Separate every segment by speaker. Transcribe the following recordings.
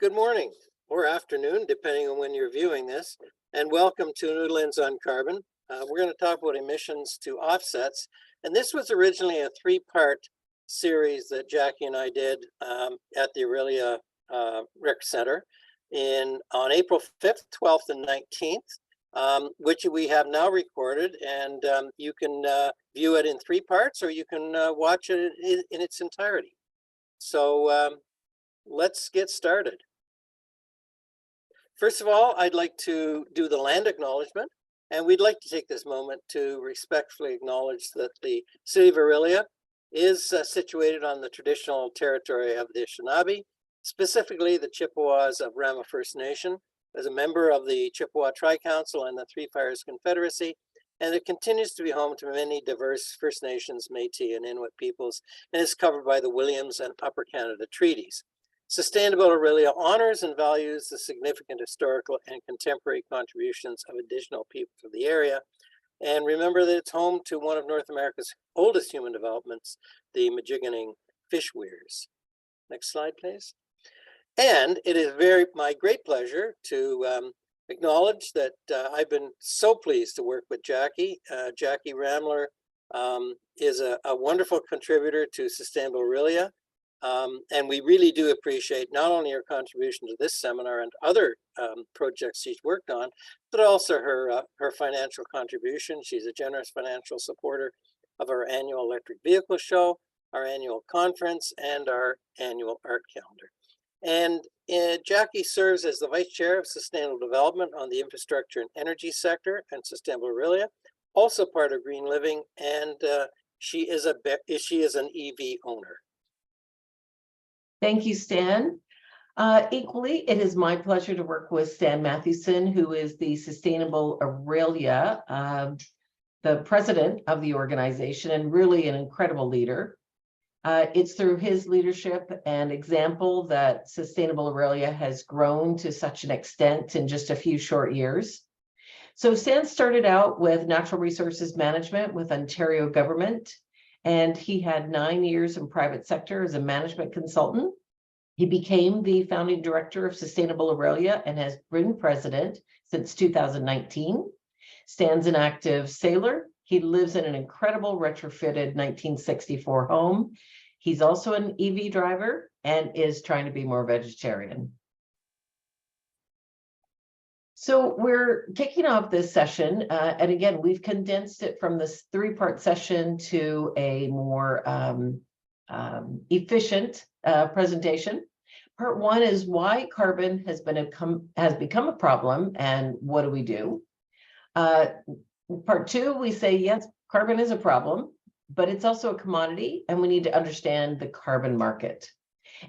Speaker 1: Good morning or afternoon, depending on when you're viewing this, and welcome to New Lens on Carbon. We're going to talk about emissions to offsets, and this was originally a three-part series that Jackie and I did at the Aurelia Rec Center on April 5th, 12th, and 19th, which we have now recorded, and you can view it in three parts, or you can watch it in its entirety. So let's get started. First of all, I'd like to do the land acknowledgement, and we'd like to take this moment to respectfully acknowledge that the city of Aurelia is situated on the traditional territory of the Anishinaabe, specifically the Chippewas of Ramler First Nation, as a member of the Chippewa Tri-Council and the Three Fires Confederacy, and it continues to be home to many diverse First Nations, Métis, and Inuit peoples, and is covered by the Williams and Upper Canada treaties. Sustainable Aurelia honors and values the significant historical and contemporary contributions of Additional people to the area. And remember that it's home to one of North America's oldest human developments, the Mitigation fish weirs. Next slide, please. And it is my great pleasure to acknowledge that I've been so pleased to work with Jackie. Jackie Ramler is a wonderful contributor to Sustainable Aurelia. And we really do appreciate not only her contribution to this seminar and other projects she's worked on, but also her financial contribution. She's a generous financial supporter of our annual electric vehicle show, our annual conference, and our annual art calendar. And Jackie serves as the Vice Chair of Sustainable Development on the Infrastructure and Energy sector and Sustainable Aurelia, also part of Green Living, and she is an EV owner.
Speaker 2: Thank you, Stan. Equally, it is my pleasure to work with Stan Matheson, who is the Sustainable Aurelia, the president of the organization, and really an incredible leader. It's through his leadership and example that Sustainable Aurelia has grown to such an extent in just a few short years. So Stan started out with natural resources management with Ontario government, and he had 9 years in private sector as a management consultant. He became the founding director of Sustainable Aurelia and has been president since 2019. Stan's an active sailor. He lives in an incredible retrofitted 1964 home. He's also an EV driver and is trying to be more vegetarian. So we're kicking off this session, and again, we've condensed it from this three-part session to a more efficient presentation. Part one is why carbon has become a problem and what do we do? Part two, we say, yes, carbon is a problem, but it's also a commodity and we need to understand the carbon market.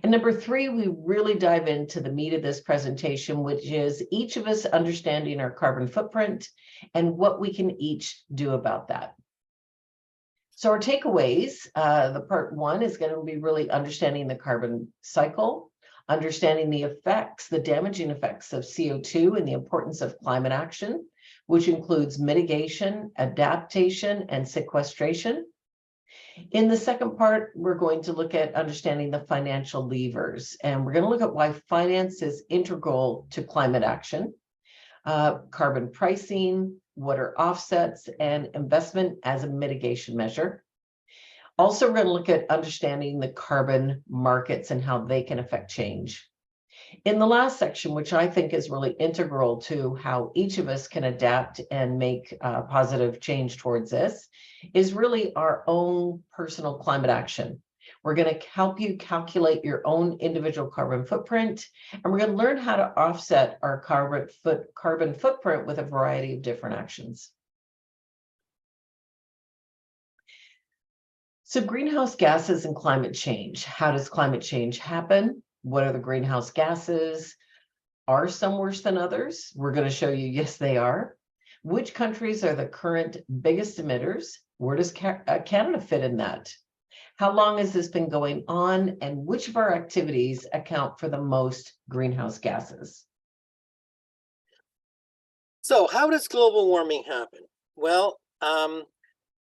Speaker 2: And number three, we really dive into the meat of this presentation, which is each of us understanding our carbon footprint and what we can each do about that. So our takeaways, the part one is going to be really understanding the carbon cycle, understanding the effects, the damaging effects of CO2 and the importance of climate action, which includes mitigation, adaptation, and sequestration. In the second part, we're going to look at understanding the financial levers, and we're going to look at why finance is integral to climate action, carbon pricing, what are offsets, and investment as a mitigation measure. Also, we're going to look at understanding the carbon markets and how they can affect change. In the last section, which I think is really integral to how each of us can adapt and make positive change towards this, is really our own personal climate action. We're going to help you calculate your own individual carbon footprint, and we're going to learn how to offset our carbon footprint with a variety of different actions. So greenhouse gases and climate change. How does climate change happen? What are the greenhouse gases? Are some worse than others? We're going to show you, yes, they are. Which countries are the current biggest emitters? Where does Canada fit in that? How long has this been going on? And which of our activities account for the most greenhouse gases?
Speaker 1: So how does global warming happen? Well,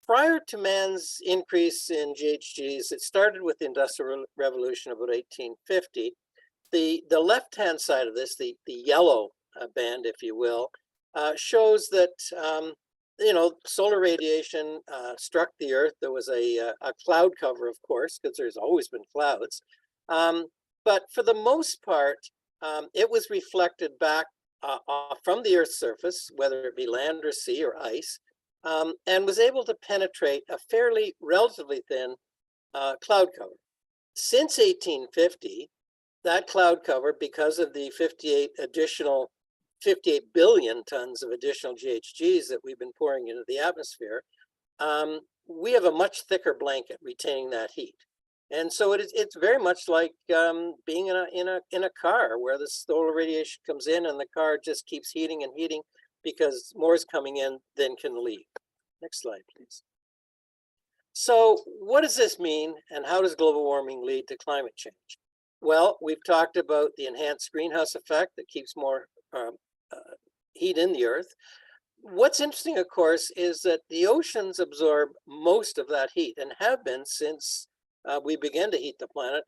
Speaker 1: prior to man's increase in GHGs, it started with the Industrial Revolution about 1850, The left-hand side of this, the yellow band, if you will, shows that solar radiation struck the Earth. There was a cloud cover, of course, because there's always been clouds. But for the most part, it was reflected back from the Earth's surface, whether it be land or sea or ice, and was able to penetrate a fairly relatively thin cloud cover. Since 1850, that cloud cover, because of the 58 billion tons of additional GHGs that we've been pouring into the atmosphere, we have a much thicker blanket retaining that heat. And so it's very much like being in a car where the solar radiation comes in and the car just keeps heating and heating because more is coming in than can leave. Next slide, please. So what does this mean, and how does global warming lead to climate change? Well, we've talked about the enhanced greenhouse effect that keeps more heat in the Earth. What's interesting, of course, is that the oceans absorb most of that heat and have been since we began to heat the planet,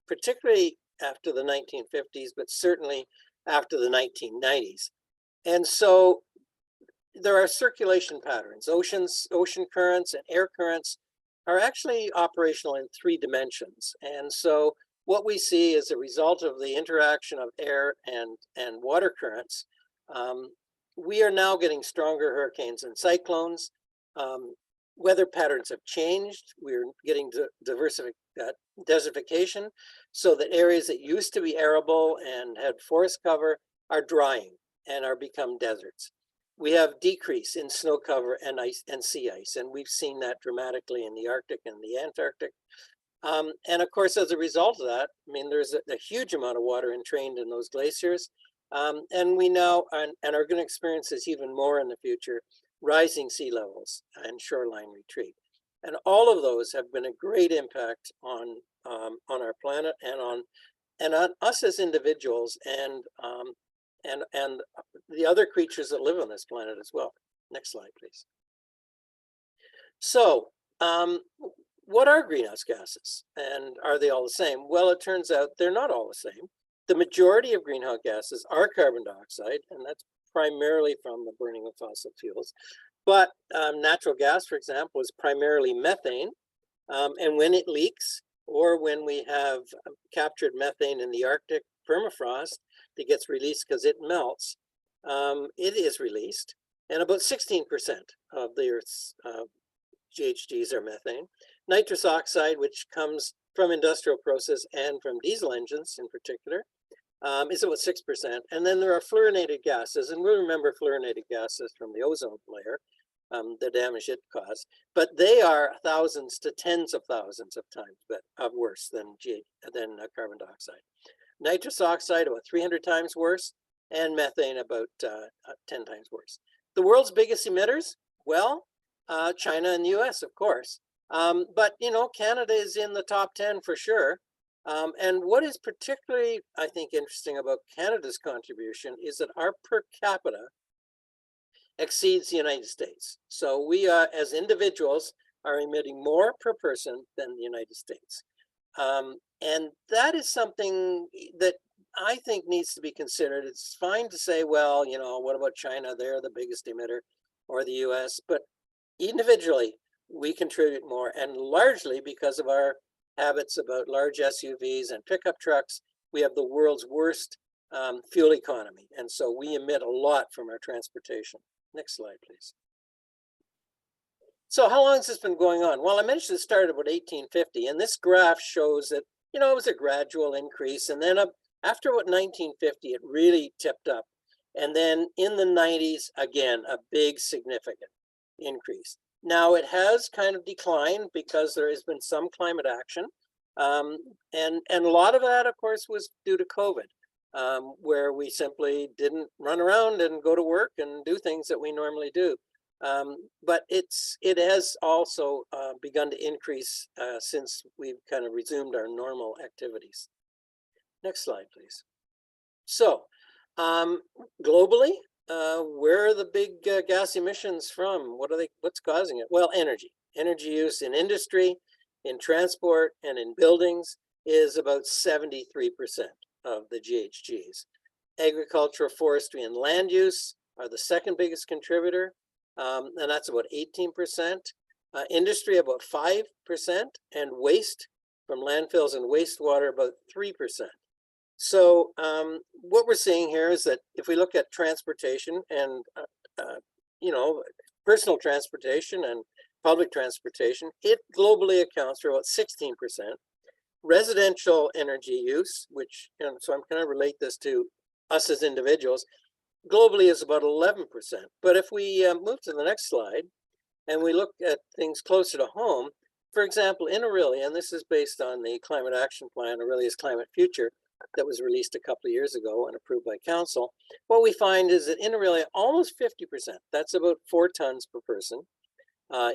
Speaker 1: particularly after the 1950s, but certainly after the 1990s. And so there are circulation patterns. Ocean currents and air currents are actually operational in 3 dimensions. And so what we see as a result of the interaction of air and water currents, we are now getting stronger hurricanes and cyclones. Weather patterns have changed. We're getting desertification, so that areas that used to be arable and had forest cover are drying and are become deserts. We have decrease in snow cover and ice and sea ice, and we've seen that dramatically in the Arctic and the Antarctic. And of course, as a result of that, I mean, there's a huge amount of water entrained in those glaciers, and we now and are going to experience this even more in the future. Rising sea levels and shoreline retreat, and all of those have been a great impact on our planet and on us as individuals and the other creatures that live on this planet as well. Next slide, please. So, what are greenhouse gases, and are they all the same? Well, it turns out they're not all the same. The majority of greenhouse gases are carbon dioxide, and that's primarily from the burning of fossil fuels. But natural gas, for example, is primarily methane. And when it leaks, or when we have captured methane in the Arctic permafrost that gets released because it melts, it is released. And about 16% of the Earth's GHGs are methane. Nitrous oxide, which comes from industrial process and from diesel engines in particular, is about 6%. And then there are fluorinated gases, and we'll remember fluorinated gases from the ozone layer, the damage it caused, but they are thousands to tens of thousands of times worse than carbon dioxide. Nitrous oxide about 300 times worse, and methane about 10 times worse. The world's biggest emitters, well, China and the US, of course, but Canada is in the top 10 for sure. And what is particularly, I think, interesting about Canada's contribution is that our per capita exceeds the United States. So we, as individuals, are emitting more per person than the United States. And that is something that I think needs to be considered. It's fine to say, well, what about China? They're the biggest emitter, or the US, but individually, we contribute more, and largely because of our habits about large SUVs and pickup trucks, we have the world's worst fuel economy. And so we emit a lot from our transportation. Next slide, please. So how long has this been going on? Well, I mentioned it started about 1850, and this graph shows that, it was a gradual increase. And then after about 1950, it really tipped up. And then in the 90s, again, a big significant increase. Now it has kind of declined because there has been some climate action. And a lot of that, of course, was due to COVID, where we simply didn't run around and go to work and do things that we normally do. But it has also begun to increase since we've kind of resumed our normal activities. Next slide, please. So globally, where are the big gas emissions from? What's causing it? Well, energy use in industry, in transport, and in buildings is about 73% of the GHGs. Agriculture, forestry, and land use are the second biggest contributor, and that's about 18%. Industry about 5%, and waste from landfills and wastewater about 3%. So what we're seeing here is that if we look at transportation and personal transportation and public transportation, it globally accounts for about 16%. Residential energy use, which, so I'm going to relate this to us as individuals, globally is about 11%. But if we move to the next slide and we look at things closer to home, for example, in Aurelia, and this is based on the Climate Action Plan, Aurelia's Climate Future, that was released a couple of years ago and approved by council, what we find is that in Aurelia, almost 50%, that's about 4 tons per person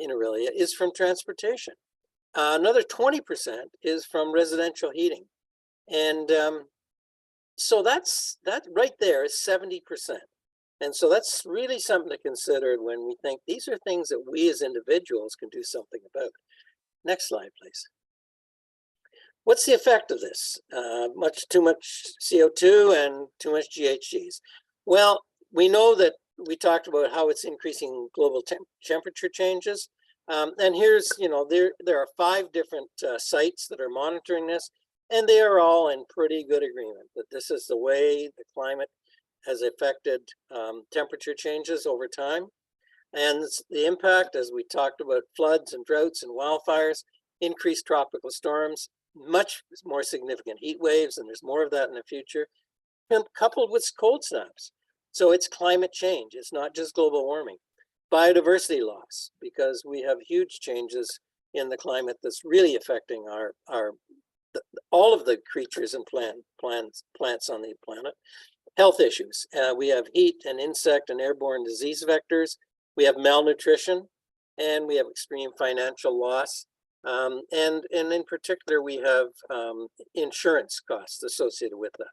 Speaker 1: in Aurelia, is from transportation. Another 20% is from residential heating. And so that right there is 70%. And so that's really something to consider when we think these are things that we as individuals can do something about. Next slide, please. What's the effect of this? Too much CO2 and too much GHGs. Well, we know that we talked about how it's increasing global temperature changes. And here's, there are 5 different sites that are monitoring this, and they are all in pretty good agreement that this is the way the climate has affected temperature changes over time. And the impact, as we talked about, floods and droughts and wildfires, increased tropical storms, much more significant heat waves, and there's more of that in the future, coupled with cold snaps. So it's climate change. It's not just global warming. Biodiversity loss, because we have huge changes in the climate that's really affecting all of the creatures and plants on the planet. Health issues. We have heat and insect and airborne disease vectors. We have malnutrition, and we have extreme financial loss. And in particular, we have insurance costs associated with that.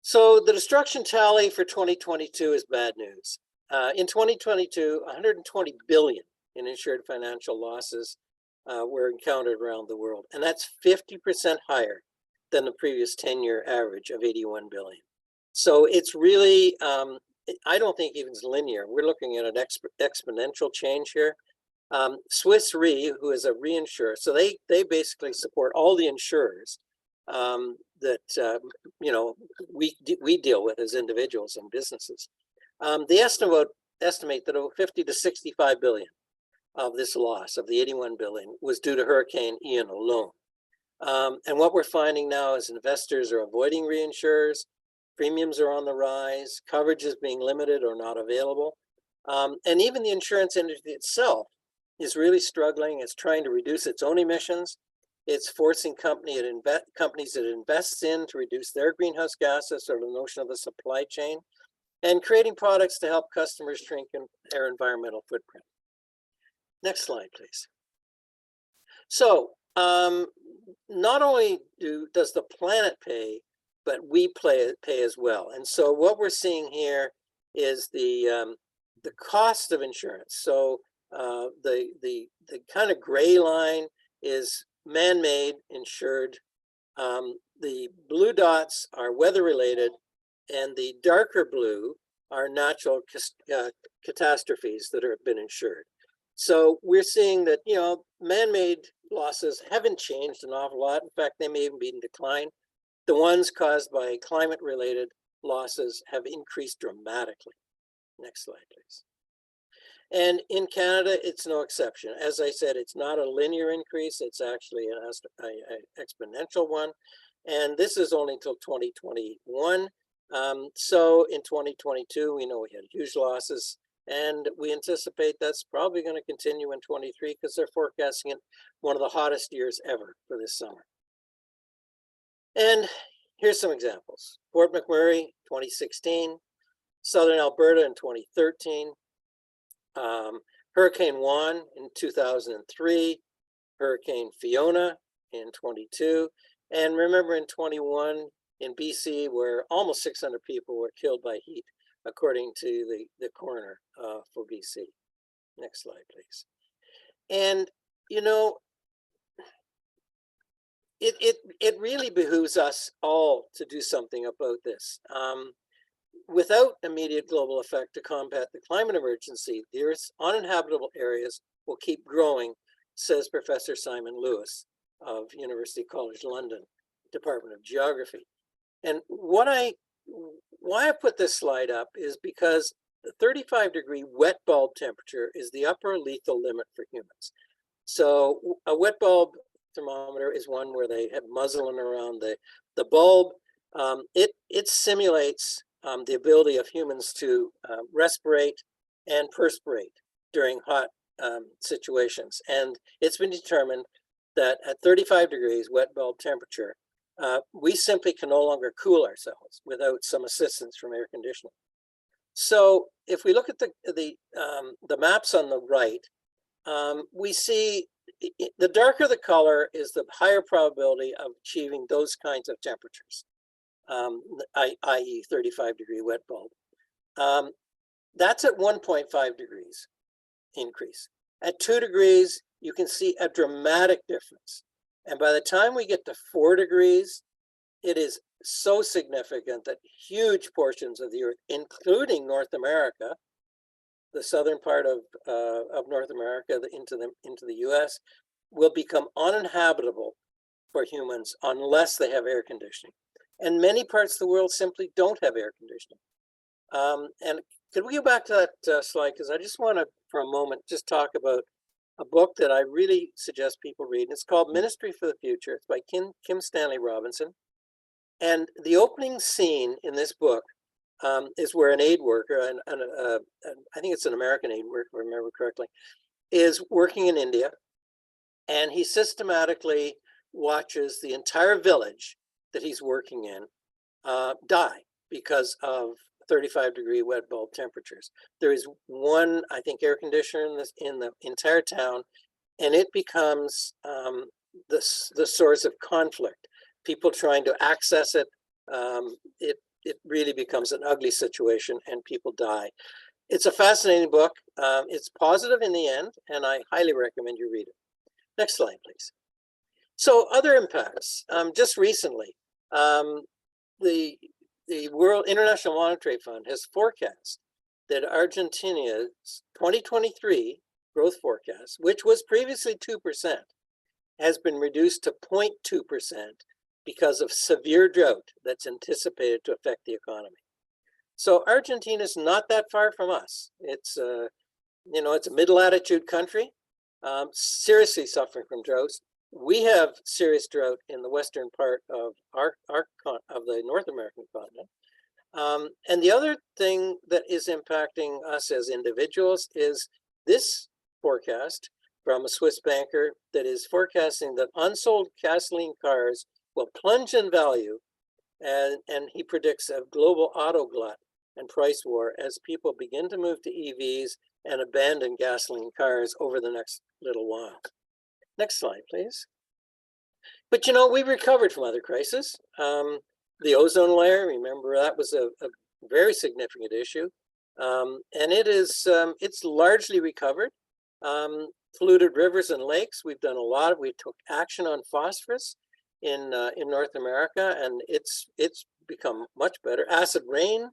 Speaker 1: So the destruction tally for 2022 is bad news. In 2022, 120 billion in insured financial losses were encountered around the world. And that's 50% higher than the previous 10-year average of 81 billion. So it's really, I don't think even it's linear. We're looking at an exponential change here. Swiss Re, who is a reinsurer, so they basically support all the insurers that we deal with as individuals and businesses. They estimate that over 50 to 65 billion of this loss of the 81 billion was due to Hurricane Ian alone. And what we're finding now is investors are avoiding reinsurers, premiums are on the rise, coverage is being limited or not available. And even the insurance industry itself is really struggling. It's trying to reduce its own emissions. It's forcing companies that invest in to reduce their greenhouse gases, or the notion of the supply chain, and creating products to help customers shrink their environmental footprint. Next slide, please. So not only does the planet pay, but we pay as well. And so what we're seeing here is the cost of insurance. So the kind of gray line is man-made insured. The blue dots are weather-related, and the darker blue are natural catastrophes that have been insured. So we're seeing that, man-made losses haven't changed an awful lot. In fact, they may even be in decline. The ones caused by climate-related losses have increased dramatically. Next slide, please. And in Canada, it's no exception. As I said, it's not a linear increase. It's actually an exponential one. And this is only until 2021. So in 2022, we know we had huge losses, and we anticipate that's probably going to continue in 23 because they're forecasting it one of the hottest years ever for this summer. And here's some examples. Fort McMurray, 2016, Southern Alberta in 2013, Hurricane Juan in 2003, Hurricane Fiona in 22, and remember in 21 in BC, where almost 600 people were killed by heat, according to the coroner for BC. Next slide, please. And, it really behooves us all to do something about this. Without immediate global effect to combat the climate emergency, the Earth's uninhabitable areas will keep growing, says Professor Simon Lewis of University College London, Department of Geography. And why I put this slide up is because the 35-degree wet bulb temperature is the upper lethal limit for humans. So a wet bulb thermometer is one where they have muslin around the bulb. It simulates the ability of humans to respirate and perspirate during hot situations. And it's been determined that at 35 degrees wet bulb temperature, we simply can no longer cool ourselves without some assistance from air conditioning. So if we look at the maps on the right, we see the darker the color is the higher probability of achieving those kinds of temperatures, i.e. 35-degree wet bulb. That's at 1.5 degrees increase. At 2 degrees, you can see a dramatic difference. And by the time we get to 4 degrees, it is so significant that huge portions of the Earth, including North America, the southern part of North America into the US, will become uninhabitable for humans unless they have air conditioning. And many parts of the world simply don't have air conditioning. And could we go back to that slide? Because I just want to, for a moment, just talk about a book that I really suggest people read. And it's called Ministry for the Future. It's by Kim Stanley Robinson. And the opening scene in this book is where an aid worker, and I think it's an American aid worker, if I remember correctly, is working in India. And he systematically watches the entire village that he's working in die because of 35-degree wet bulb temperatures. There is one, I think, air conditioner in the entire town, and it becomes the source of conflict. People trying to access it, it really becomes an ugly situation and people die. It's a fascinating book. It's positive in the end, and I highly recommend you read it. Next slide, please. So other impacts. Just recently, the World International Monetary Fund has forecast that Argentina's 2023 growth forecast, which was previously 2%, has been reduced to 0.2% because of severe drought that's anticipated to affect the economy. So Argentina is not that far from us. It's it's a mid-latitude country, seriously suffering from droughts. We have serious drought in the western part of the North American continent. And the other thing that is impacting us as individuals is this forecast from a Swiss banker that is forecasting that unsold gasoline cars will plunge in value, and he predicts a global auto glut and price war as people begin to move to EVs and abandon gasoline cars over the next little while. Next slide, please. But we've recovered from other crises. The ozone layer, remember, that was a very significant issue. And it's largely recovered. Polluted rivers and lakes, we've done a lot. We took action on phosphorus in North America, and it's become much better. Acid rain,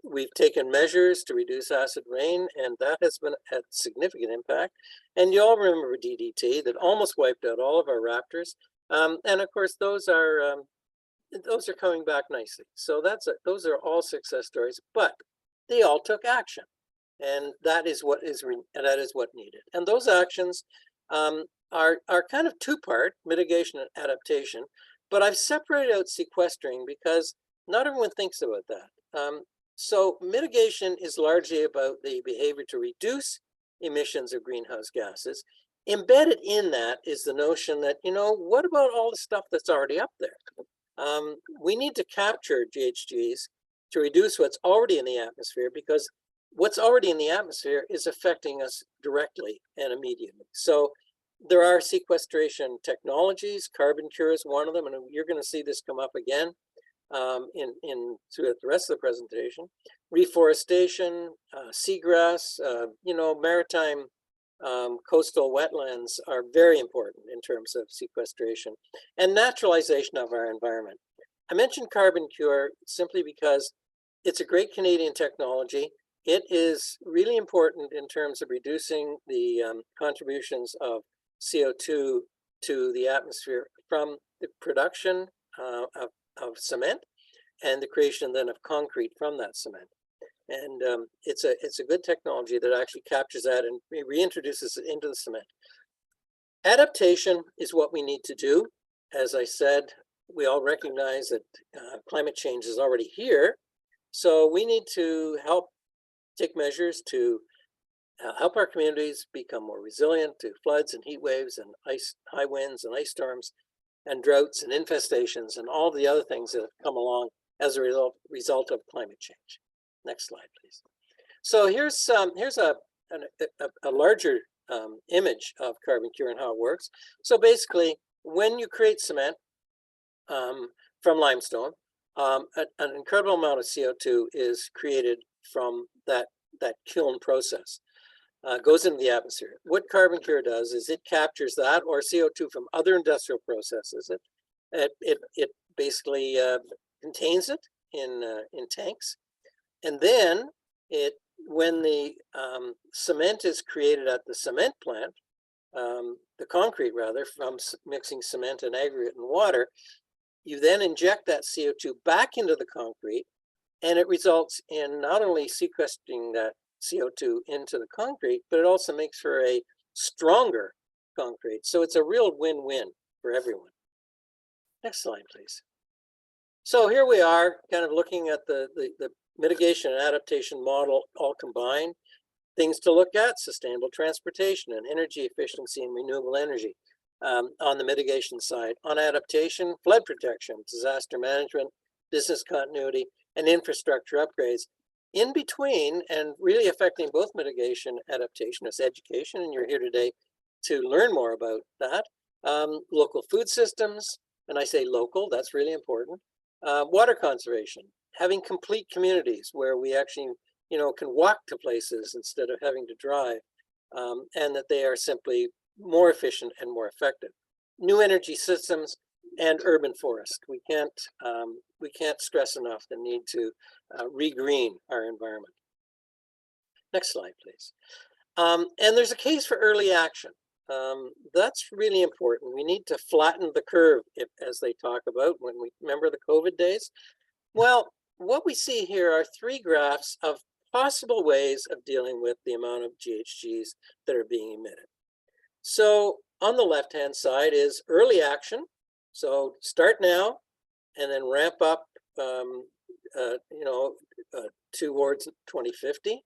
Speaker 1: we've taken measures to reduce acid rain, and that has had significant impact. And you all remember DDT that almost wiped out all of our raptors. And of course, those are coming back nicely. So those are all success stories, but they all took action, and that is what needed. And those actions are kind of two-part: mitigation and adaptation. But I've separated out sequestering because not everyone thinks about that. So mitigation is largely about the behavior to reduce emissions of greenhouse gases. Embedded in that is the notion that, what about all the stuff that's already up there? We need to capture GHGs to reduce what's already in the atmosphere, because what's already in the atmosphere is affecting us directly and immediately. So there are sequestration technologies. CarbonCure is one of them, and you're going to see this come up again throughout the rest of the presentation. Reforestation, seagrass, maritime coastal wetlands are very important in terms of sequestration and naturalization of our environment. I mentioned Carbon Cure simply because it's a great Canadian technology. It is really important in terms of reducing the contributions of CO2 to the atmosphere from the production of cement and the creation then of concrete from that cement. And it's a good technology that actually captures that and reintroduces it into the cement. Adaptation is what we need to do. As I said, we all recognize that climate change is already here. So we need to help take measures to help our communities become more resilient to floods and heat waves and high winds and ice storms and droughts and infestations and all the other things that have come along as a result of climate change. Next slide, please. So here's a larger image of Carbon Cure and how it works. So basically, when you create cement from limestone, an incredible amount of CO2 is created from that kiln process. Goes into the atmosphere. What Carbon Cure does is it captures that or CO2 from other industrial processes. It basically contains it in tanks, and then when the cement is created at the cement plant, the concrete rather, from mixing cement and aggregate and water, you then inject that CO2 back into the concrete, and it results in not only sequestering that CO2 into the concrete, but it also makes for a stronger concrete. So it's a real win-win for everyone. Next slide, please. So here we are kind of looking at the mitigation and adaptation model all combined. Things to look at: sustainable transportation and energy efficiency and renewable energy on the mitigation side. On adaptation, flood protection, disaster management, business continuity, and infrastructure upgrades. In between, and really affecting both mitigation and adaptation, is education, and you're here today to learn more about that. Local food systems, and I say local, that's really important. Water conservation, having complete communities where we actually, can walk to places instead of having to drive, and that they are simply more efficient and more effective. New energy systems and urban forest. We can't stress enough the need to regreen our environment. Next slide, please. And there's a case for early action. That's really important. We need to flatten the curve, as they talk about when we remember the COVID days. Well, what we see here are three graphs of possible ways of dealing with the amount of GHGs that are being emitted. So on the left-hand side is early action. So start now and then ramp up, towards 2050.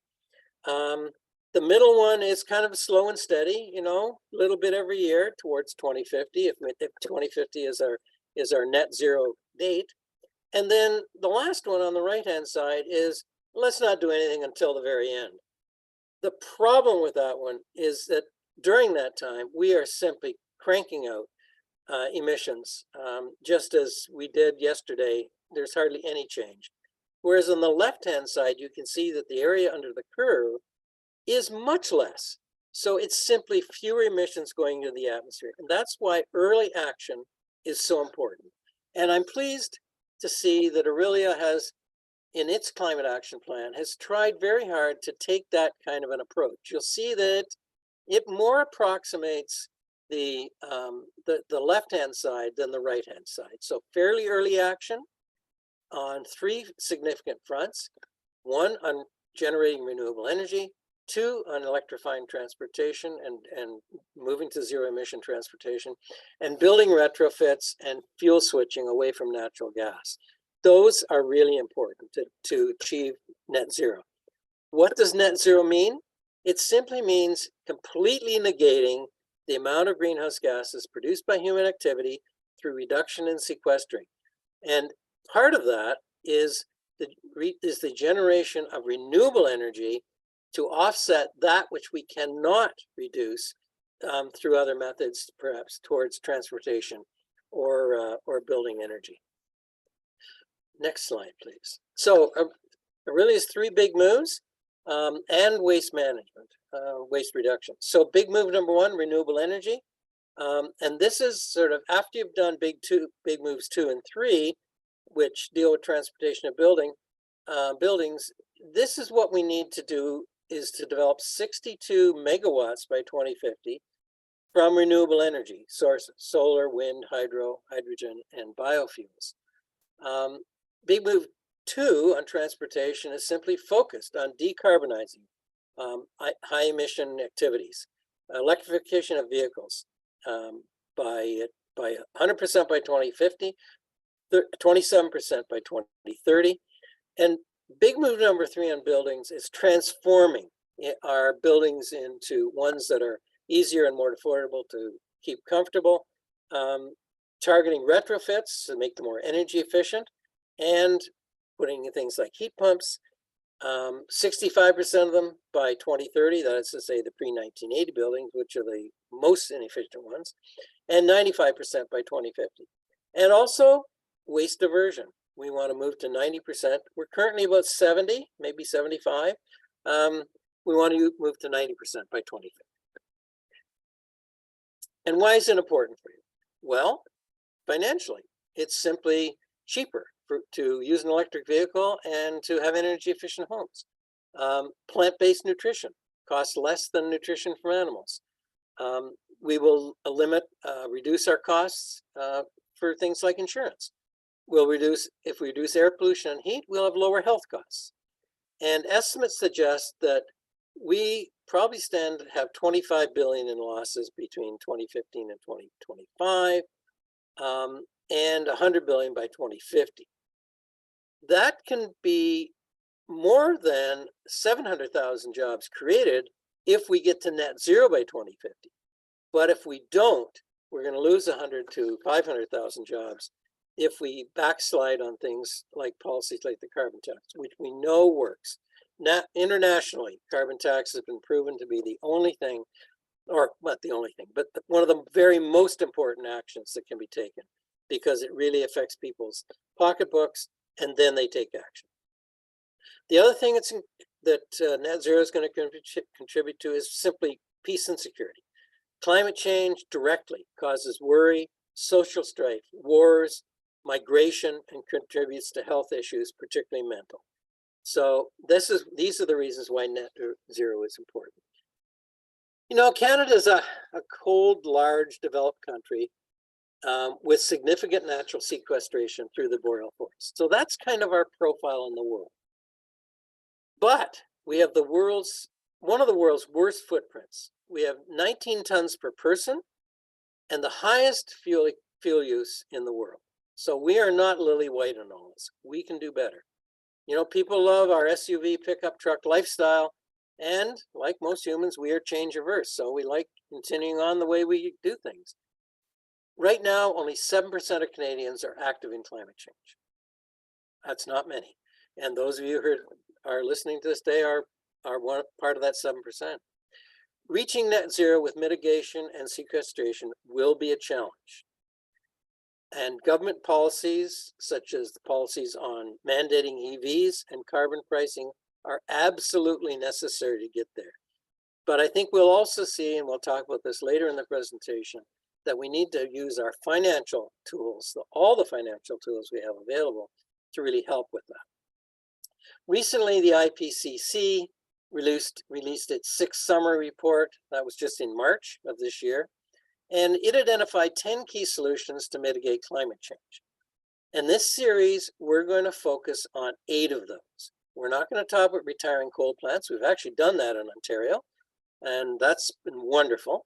Speaker 1: The middle one is kind of slow and steady, a little bit every year towards 2050, if 2050 is our net zero date. And then the last one on the right-hand side is let's not do anything until the very end. The problem with that one is that during that time, we are simply cranking out emissions, just as we did yesterday. There's hardly any change. Whereas on the left-hand side, you can see that the area under the curve is much less. So it's simply fewer emissions going into the atmosphere. And that's why early action is so important. And I'm pleased to see that Aurelia has, in its climate action plan, has tried very hard to take that kind of an approach. You'll see that it more approximates the left-hand side than the right-hand side. So fairly early action on three significant fronts: one, on generating renewable energy; two, on electrifying transportation and moving to zero emission transportation; and building retrofits and fuel switching away from natural gas. Those are really important to achieve net zero. What does net zero mean? It simply means completely negating the amount of greenhouse gases produced by human activity through reduction and sequestering. And part of that is the generation of renewable energy to offset that which we cannot reduce through other methods, perhaps towards transportation or building energy. Next slide, please. So Aurelia's three big moves, and waste management. waste reduction. So big move number one, renewable energy. And this is sort of after you've done big moves 2 and 3, which deal with transportation and buildings. This is what we need to do, is to develop 62 megawatts by 2050 from renewable energy sources: solar, wind, hydro, hydrogen, and biofuels. Big move 2 on transportation is simply focused on decarbonizing high emission activities, electrification of vehicles by 100% by 2050, 27% by 2030. And big move number 3 on buildings is transforming our buildings into ones that are easier and more affordable to keep comfortable, targeting retrofits to make them more energy efficient, and putting in things like heat pumps, 65% of them by 2030, that is to say the pre-1980 buildings, which are the most inefficient ones, and 95% by 2050. And also waste diversion. We want to move to 90%. We're currently about 70, maybe 75. We want to move to 90% by 2050. And why is it important for you? Well, financially, it's simply cheaper to use an electric vehicle and to have energy efficient homes. Plant-based nutrition costs less than nutrition from animals. We will reduce our costs for things like insurance. If we reduce air pollution and heat, we'll have lower health costs. And estimates suggest that we probably stand to have 25 billion in losses between 2015 and 2025, and 100 billion by 2050. That can be more than 700,000 jobs created if we get to net zero by 2050. But if we don't, we're going to lose 100 to 500,000 jobs if we backslide on things like policies like the carbon tax, which we know works. Now, internationally, carbon tax has been proven to be the only thing, or not the only thing, but one of the very most important actions that can be taken, because it really affects people's pocketbooks, and then they take action. The other thing that net zero is going to contribute to is simply peace and security. Climate change directly causes worry, social strife, wars, migration, and contributes to health issues, particularly mental. So these are the reasons why net zero is important. You know, Canada is a cold, large, developed country with significant natural sequestration through the boreal forest. So that's kind of our profile in the world. But we have one of the world's worst footprints. We have 19 tons per person and the highest fuel use in the world. So we are not lily white on all this. We can do better. You know, people love our SUV pickup truck lifestyle, and like most humans, we are change averse. So we like continuing on the way we do things. Right now, only 7% of Canadians are active in climate change. That's not many. And those of you who are listening to this day are one part of that 7%. Reaching net zero with mitigation and sequestration will be a challenge. And government policies, such as the policies on mandating EVs and carbon pricing, are absolutely necessary to get there. But I think we'll also see, and we'll talk about this later in the presentation, that we need to use our financial tools, all the financial tools we have available, to really help with that. Recently, the IPCC released its 6th summer report. That was just in March of this year. And it identified 10 key solutions to mitigate climate change. In this series, we're going to focus on 8 of those. We're not going to talk about retiring coal plants. We've actually done that in Ontario, and that's been wonderful.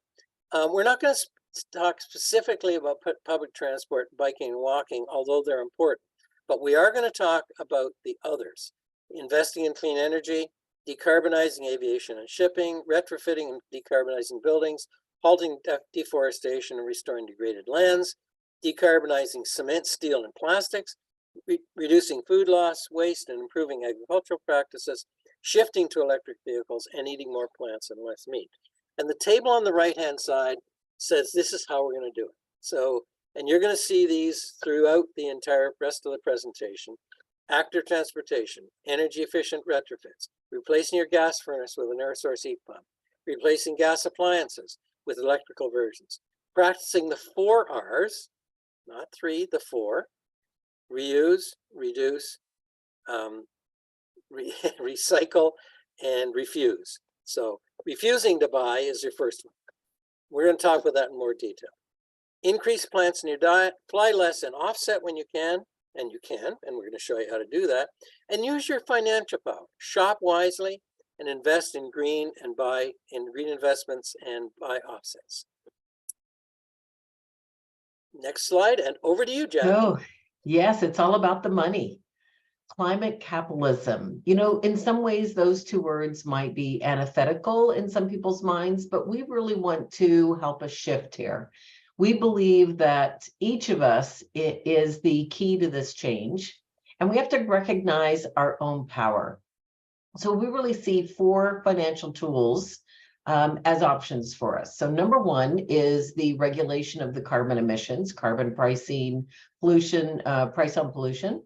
Speaker 1: We're not going to talk specifically about public transport, biking, and walking, although they're important. But we are going to talk about the others: investing in clean energy, decarbonizing aviation and shipping, retrofitting and decarbonizing buildings, halting deforestation and restoring degraded lands, decarbonizing cement, steel, and plastics, reducing food loss, waste, and improving agricultural practices, shifting to electric vehicles, and eating more plants and less meat. And the table on the right-hand side says this is how we're going to do it. So, and you're going to see these throughout the entire rest of the presentation. Active transportation, energy efficient retrofits, replacing your gas furnace with an air source heat pump, replacing gas appliances with electrical versions, practicing the 4 R's, not 3, the 4, reuse, reduce, recycle, and refuse. So refusing to buy is your first one. We're going to talk about that in more detail. Increase plants in your diet, fly less and offset when you can, and we're going to show you how to do that. And use your financial power. Shop wisely and invest in green investments and buy offsets. Next slide, and over to you, Jackie.
Speaker 2: Oh, yes, it's all about the money. Climate capitalism. You know, in some ways, those two words might be antithetical in some people's minds, but we really want to help us shift here. We believe that each of us is the key to this change, and we have to recognize our own power. So we really see 4 financial tools as options for us. So number 1 is the regulation of the carbon emissions, carbon pricing, pollution, price on pollution,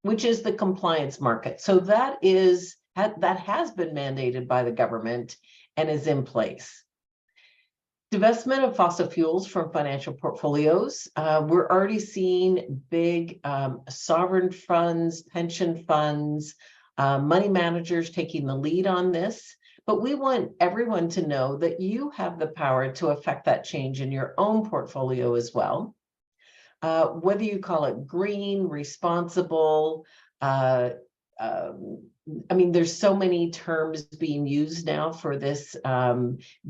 Speaker 2: which is the compliance market. So that has been mandated by the government and is in place. Divestment of fossil fuels from financial portfolios. We're already seeing big sovereign funds, pension funds, money managers taking the lead on this. But we want everyone to know that you have the power to affect that change in your own portfolio as well. Whether you call it green, responsible, I mean, there's so many terms being used now for this,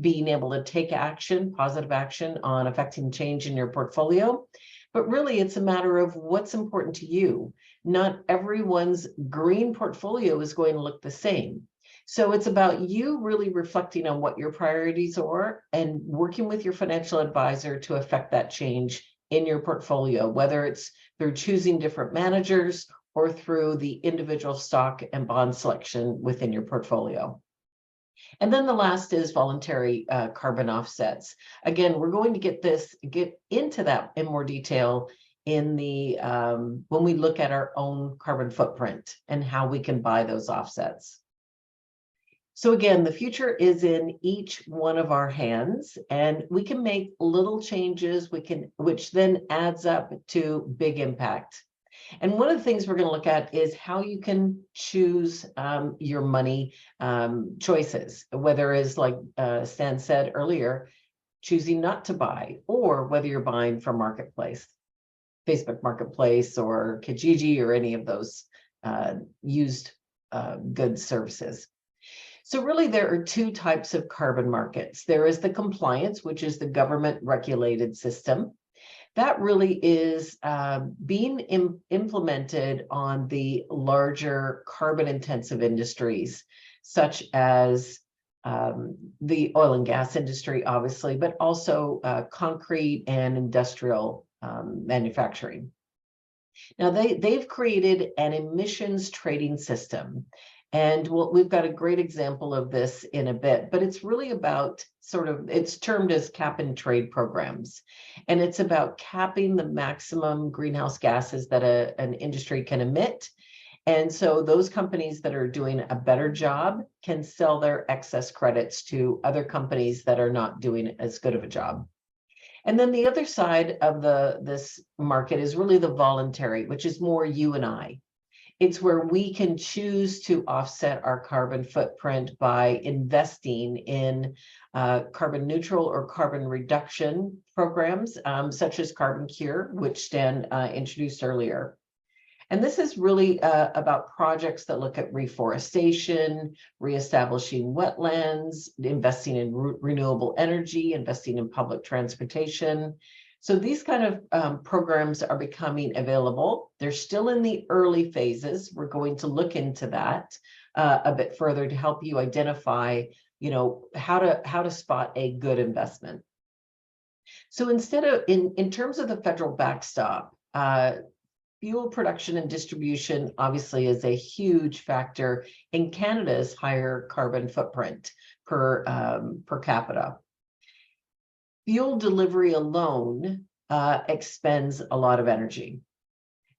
Speaker 2: being able to take action, positive action on affecting change in your portfolio. But really, it's a matter of what's important to you. Not everyone's green portfolio is going to look the same. So it's about you really reflecting on what your priorities are and working with your financial advisor to affect that change in your portfolio, whether it's through choosing different managers or through the individual stock and bond selection within your portfolio. And then the last is voluntary carbon offsets. Again, we're going to get into that in more detail in the when we look at our own carbon footprint and how we can buy those offsets. So again, the future is in each one of our hands, and we can make little changes, which then adds up to big impact. And one of the things we're going to look at is how you can choose your money choices, whether it's like Stan said earlier, choosing not to buy, or whether you're buying from Marketplace, Facebook Marketplace or Kijiji or any of those used goods services. So really, there are 2 types of carbon markets. There is the compliance, which is the government regulated system. That really is being implemented on the larger carbon intensive industries, such as the oil and gas industry, obviously, but also concrete and industrial manufacturing. Now, they've created an emissions trading system. And we've got a great example of this in a bit, but it's really about it's termed as cap and trade programs. And it's about capping the maximum greenhouse gases that an industry can emit. And so those companies that are doing a better job can sell their excess credits to other companies that are not doing as good of a job. And then the other side of this market is really the voluntary, which is more you and I. It's where we can choose to offset our carbon footprint by investing in carbon neutral or carbon reduction programs, such as Carbon Cure, which Stan introduced earlier. And this is really about projects that look at reforestation, reestablishing wetlands, investing in renewable energy, investing in public transportation. So these kind of programs are becoming available. They're still in the early phases. We're going to look into that a bit further to help you identify, how to spot a good investment. So instead of in terms of the federal backstop, fuel production and distribution obviously is a huge factor in Canada's higher carbon footprint per capita. Fuel delivery alone expends a lot of energy.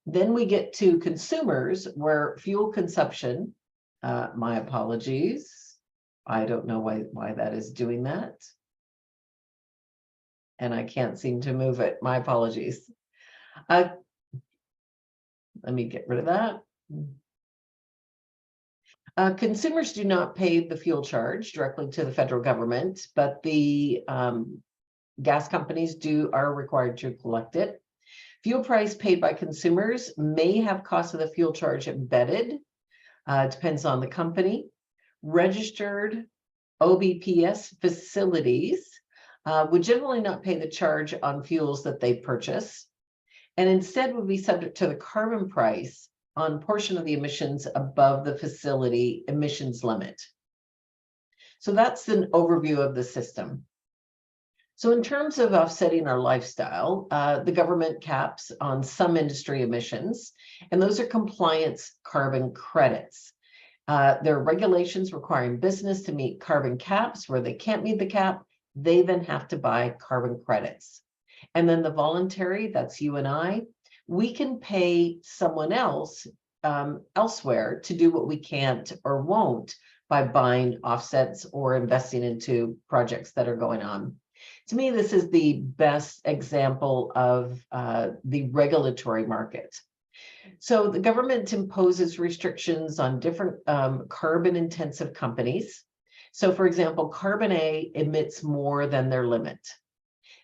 Speaker 2: Then we get to consumers, where fuel consumption, my apologies, I don't know why that is doing that. And I can't seem to move it. My apologies. Let me get rid of that. Consumers do not pay the fuel charge directly to the federal government, but the gas companies are required to collect it. Fuel price paid by consumers may have cost of the fuel charge embedded. Depends on the company. Registered OBPS facilities would generally not pay the charge on fuels that they purchase, and instead would be subject to the carbon price on portion of the emissions above the facility emissions limit. So that's an overview of the system. So in terms of offsetting our lifestyle, the government caps on some industry emissions, and those are compliance carbon credits. There are regulations requiring business to meet carbon caps. Where they can't meet the cap, they then have to buy carbon credits. And then the voluntary, that's you and I, we can pay someone else elsewhere to do what we can't or won't by buying offsets or investing into projects that are going on. To me, this is the best example of the regulatory market. So the government imposes restrictions on different carbon intensive companies. So for example, Carbon A emits more than their limit.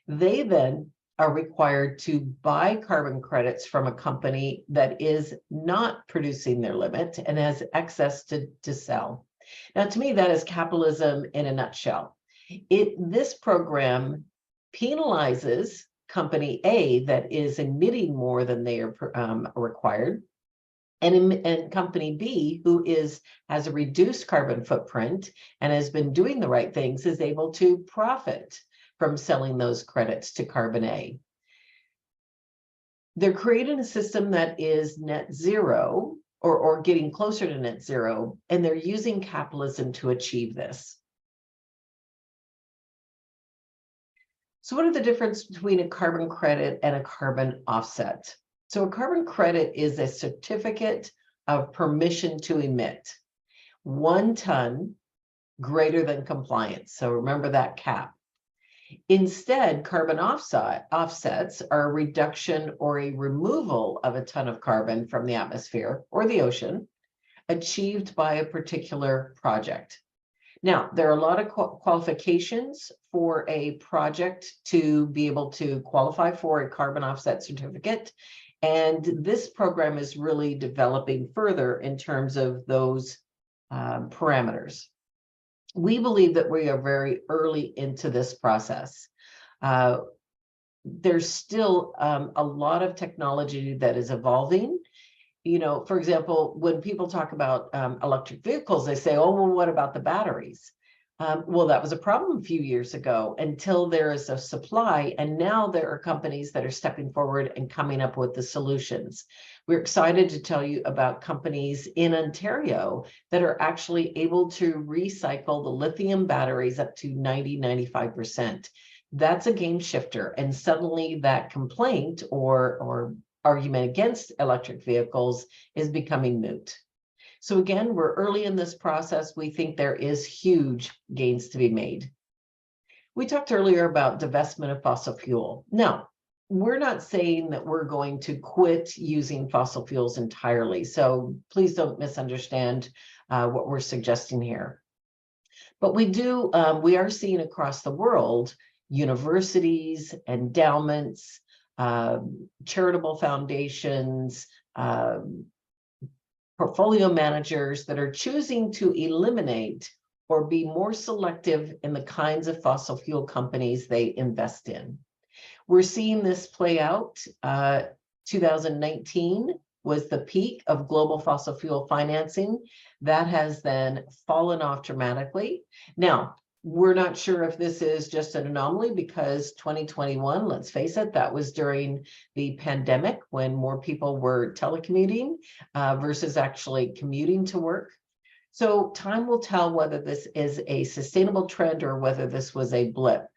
Speaker 2: They then are required to buy carbon credits from a company that is not producing their limit and has excess to sell. Now, to me, that is capitalism in a nutshell. This program penalizes company A that is emitting more than they are required, and company B, who has a reduced carbon footprint and has been doing the right things, is able to profit from selling those credits to Carbon A. They're creating a system that is net zero or getting closer to net zero, and they're using capitalism to achieve this. So what are the differences between a carbon credit and a carbon offset? So a carbon credit is a certificate of permission to emit 1 ton greater than compliance. So remember that cap. Instead, carbon offsets are a reduction or a removal of a ton of carbon from the atmosphere or the ocean achieved by a particular project. Now, there are a lot of qualifications for a project to be able to qualify for a carbon offset certificate. And this program is really developing further in terms of those parameters. We believe that we are very early into this process. There's still a lot of technology that is evolving. You know, for example, when people talk about electric vehicles, they say, oh, well, what about the batteries? Well, that was a problem a few years ago until there is a supply. And now there are companies that are stepping forward and coming up with the solutions. We're excited to tell you about companies in Ontario that are actually able to recycle the lithium batteries up to 90–95%. That's a game shifter. And suddenly that complaint or argument against electric vehicles is becoming moot. So again, we're early in this process. We think there is huge gains to be made. We talked earlier about divestment of fossil fuel. Now, we're not saying that we're going to quit using fossil fuels entirely. So please don't misunderstand what we're suggesting here. But we are seeing across the world, universities, endowments, charitable foundations, portfolio managers that are choosing to eliminate or be more selective in the kinds of fossil fuel companies they invest in. We're seeing this play out. 2019 was the peak of global fossil fuel financing. That has then fallen off dramatically. Now, we're not sure if this is just an anomaly because 2021, let's face it, that was during the pandemic when more people were telecommuting versus actually commuting to work. So time will tell whether this is a sustainable trend or whether this was a blip.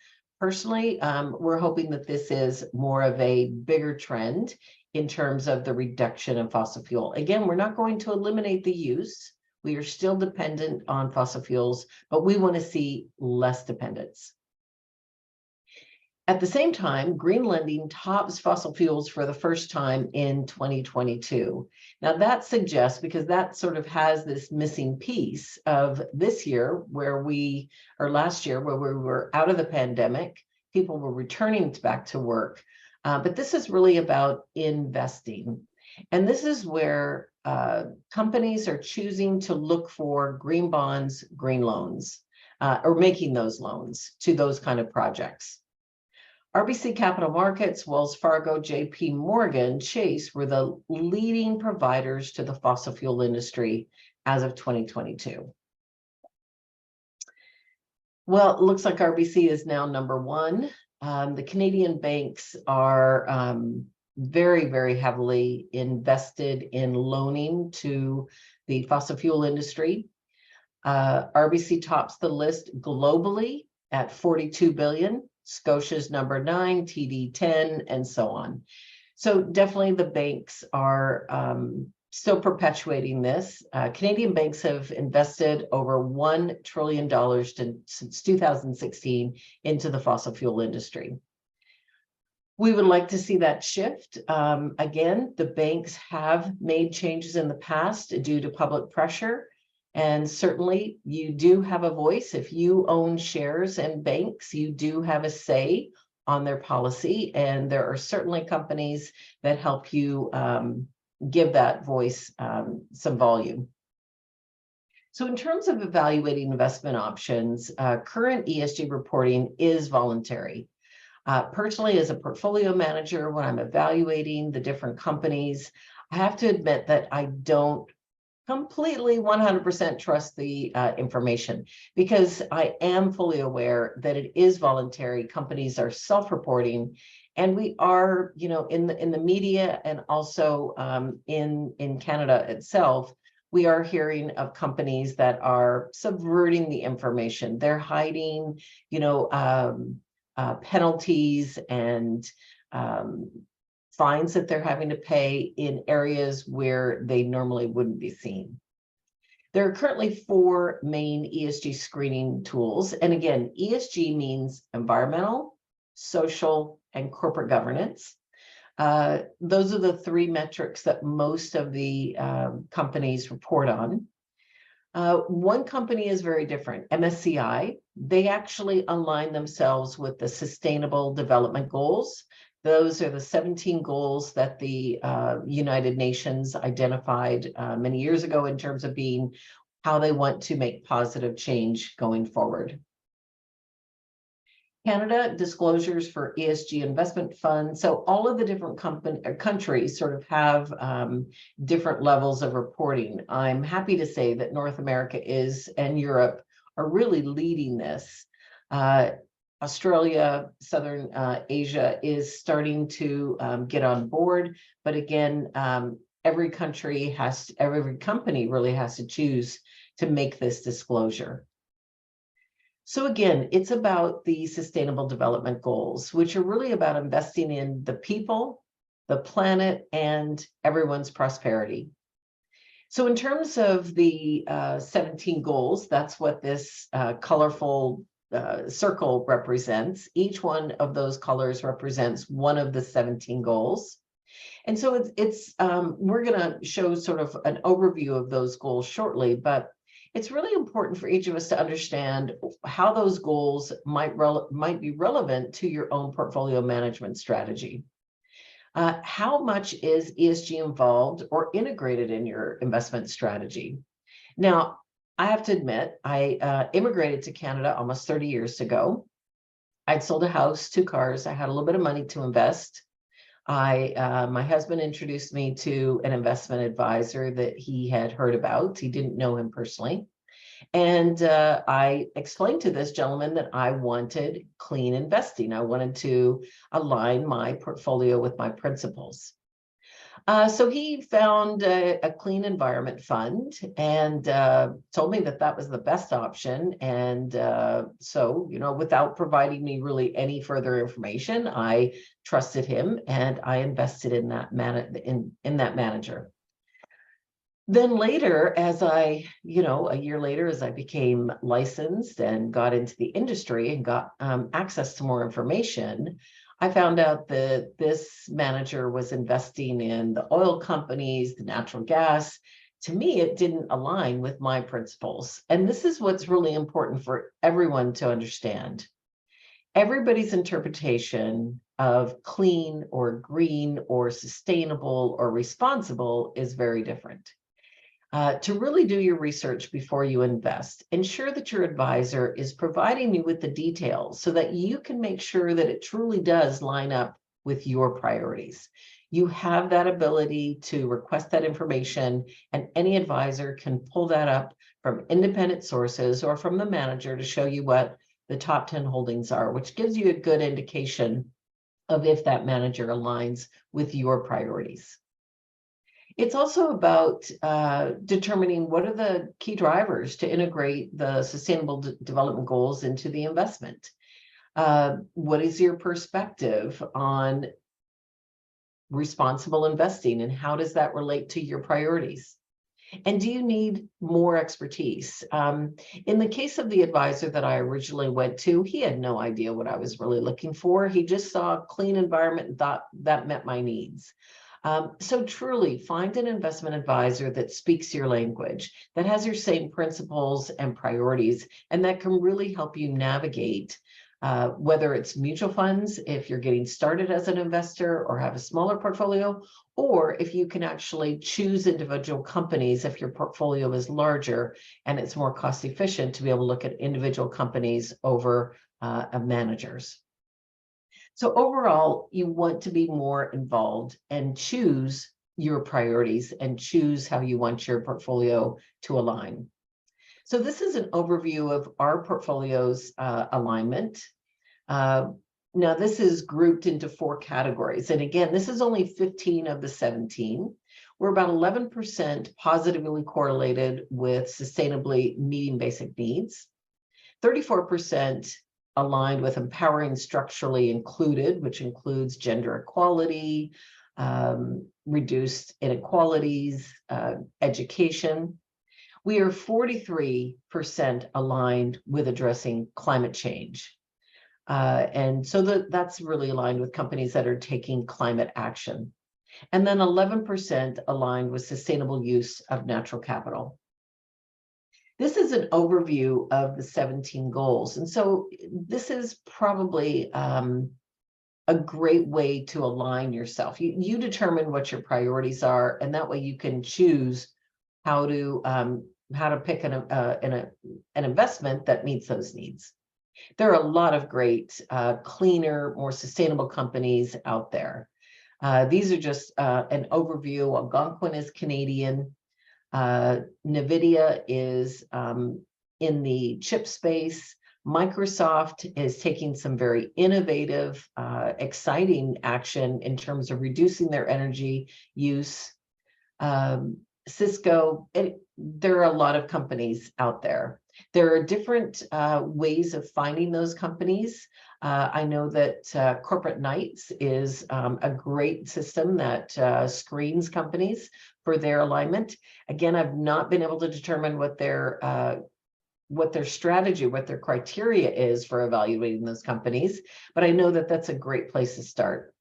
Speaker 2: Personally, we're hoping that this is more of a bigger trend in terms of the reduction of fossil fuel. Again, we're not going to eliminate the use. We are still dependent on fossil fuels, but we want to see less dependence. At the same time, green lending tops fossil fuels for the first time in 2022. Now that suggests, because that sort of has this missing piece of this year last year, where we were out of the pandemic, people were returning back to work. But this is really about investing. And this is where companies are choosing to look for green bonds, green loans, or making those loans to those kind of projects. RBC Capital Markets, Wells Fargo, JP Morgan, Chase were the leading providers to the fossil fuel industry as of 2022. Well, it looks like RBC is now number one. The Canadian banks are very, very heavily invested in loaning to the fossil fuel industry. RBC tops the list globally at 42 billion. Scotia's number 9, TD 10, and so on. So definitely the banks are still perpetuating this. Canadian banks have invested over $1 trillion since 2016 into the fossil fuel industry. We would like to see that shift. Again, the banks have made changes in the past due to public pressure. And certainly you do have a voice. If you own shares in banks, you do have a say on their policy. And there are certainly companies that help you give that voice some volume. So in terms of evaluating investment options, current ESG reporting is voluntary. Personally, as a portfolio manager, when I'm evaluating the different companies, I have to admit that I don't completely 100% trust the information, because I am fully aware that it is voluntary. Companies are self-reporting, and we are, in the media and also in Canada itself, we are hearing of companies that are subverting the information. They're hiding, penalties and fines that they're having to pay in areas where they normally wouldn't be seen. There are currently 4 main ESG screening tools. And again, ESG means environmental, social, and corporate governance. Those are the 3 metrics that most of the companies report on. One company is very different, MSCI. They actually align themselves with the Sustainable Development Goals. Those are the 17 goals that the United Nations identified many years ago in terms of being how they want to make positive change going forward. Canada disclosures for ESG investment funds. So all of the different countries sort of have different levels of reporting. I'm happy to say that North America and Europe are really leading this. Australia, Southern Asia is starting to get on board, but again, every company really has to choose to make this disclosure. So again, it's about the Sustainable Development Goals, which are really about investing in the people, the planet, and everyone's prosperity. So in terms of the 17 goals, that's what this colorful circle represents. Each one of those colors represents one of the 17 goals. And so we're going to show sort of an overview of those goals shortly, but it's really important for each of us to understand how those goals might be relevant to your own portfolio management strategy. How much is ESG involved or integrated in your investment strategy? Now, I have to admit, I immigrated to Canada almost 30 years ago. I'd sold a house, 2 cars. I had a little bit of money to invest. My husband introduced me to an investment advisor that he had heard about. He didn't know him personally. And I explained to this gentleman that I wanted clean investing. I wanted to align my portfolio with my principles. So he found a clean environment fund and told me that that was the best option. And so, without providing me really any further information, I trusted him and I invested in that manager. Then later, as a year later, as I became licensed and got into the industry and got access to more information, I found out that this manager was investing in the oil companies, the natural gas. To me, it didn't align with my principles. And this is what's really important for everyone to understand. Everybody's interpretation of clean or green or sustainable or responsible is very different. To really do your research before you invest, ensure that your advisor is providing you with the details so that you can make sure that it truly does line up with your priorities. You have that ability to request that information, and any advisor can pull that up from independent sources or from the manager to show you what the top 10 holdings are, which gives you a good indication of if that manager aligns with your priorities. It's also about determining what are the key drivers to integrate the sustainable development goals into the investment. What is your perspective on responsible investing, and how does that relate to your priorities? And do you need more expertise? In the case of the advisor that I originally went to, he had no idea what I was really looking for. He just saw a clean environment and thought that met my needs. So truly find an investment advisor that speaks your language, that has your same principles and priorities, and that can really help you navigate whether it's mutual funds, if you're getting started as an investor or have a smaller portfolio, or if you can actually choose individual companies if your portfolio is larger and it's more cost efficient to be able to look at individual companies over managers. So overall, you want to be more involved and choose your priorities and choose how you want your portfolio to align. So this is an overview of our portfolio's alignment. Now, this is grouped into 4 categories. And again, this is only 15 of the 17. We're about 11% positively correlated with sustainably meeting basic needs, 34% aligned with empowering structurally included, which includes gender equality, reduced inequalities, education. We are 43% aligned with addressing climate change. And so that's really aligned with companies that are taking climate action. And then 11% aligned with sustainable use of natural capital. This is an overview of the 17 goals. And so this is probably a great way to align yourself. You determine what your priorities are, and that way you can choose how to pick an investment that meets those needs. There are a lot of great, cleaner, more sustainable companies out there. These are just an overview. Algonquin is Canadian. NVIDIA is in the chip space. Microsoft is taking some very innovative, exciting action in terms of reducing their energy use. Cisco, there are a lot of companies out there. There are different ways of finding those companies. I know that Corporate Knights is a great system that screens companies for their alignment. Again, I've not been able to determine what their strategy, what their criteria is for evaluating those companies, but I know that that's a great place to start.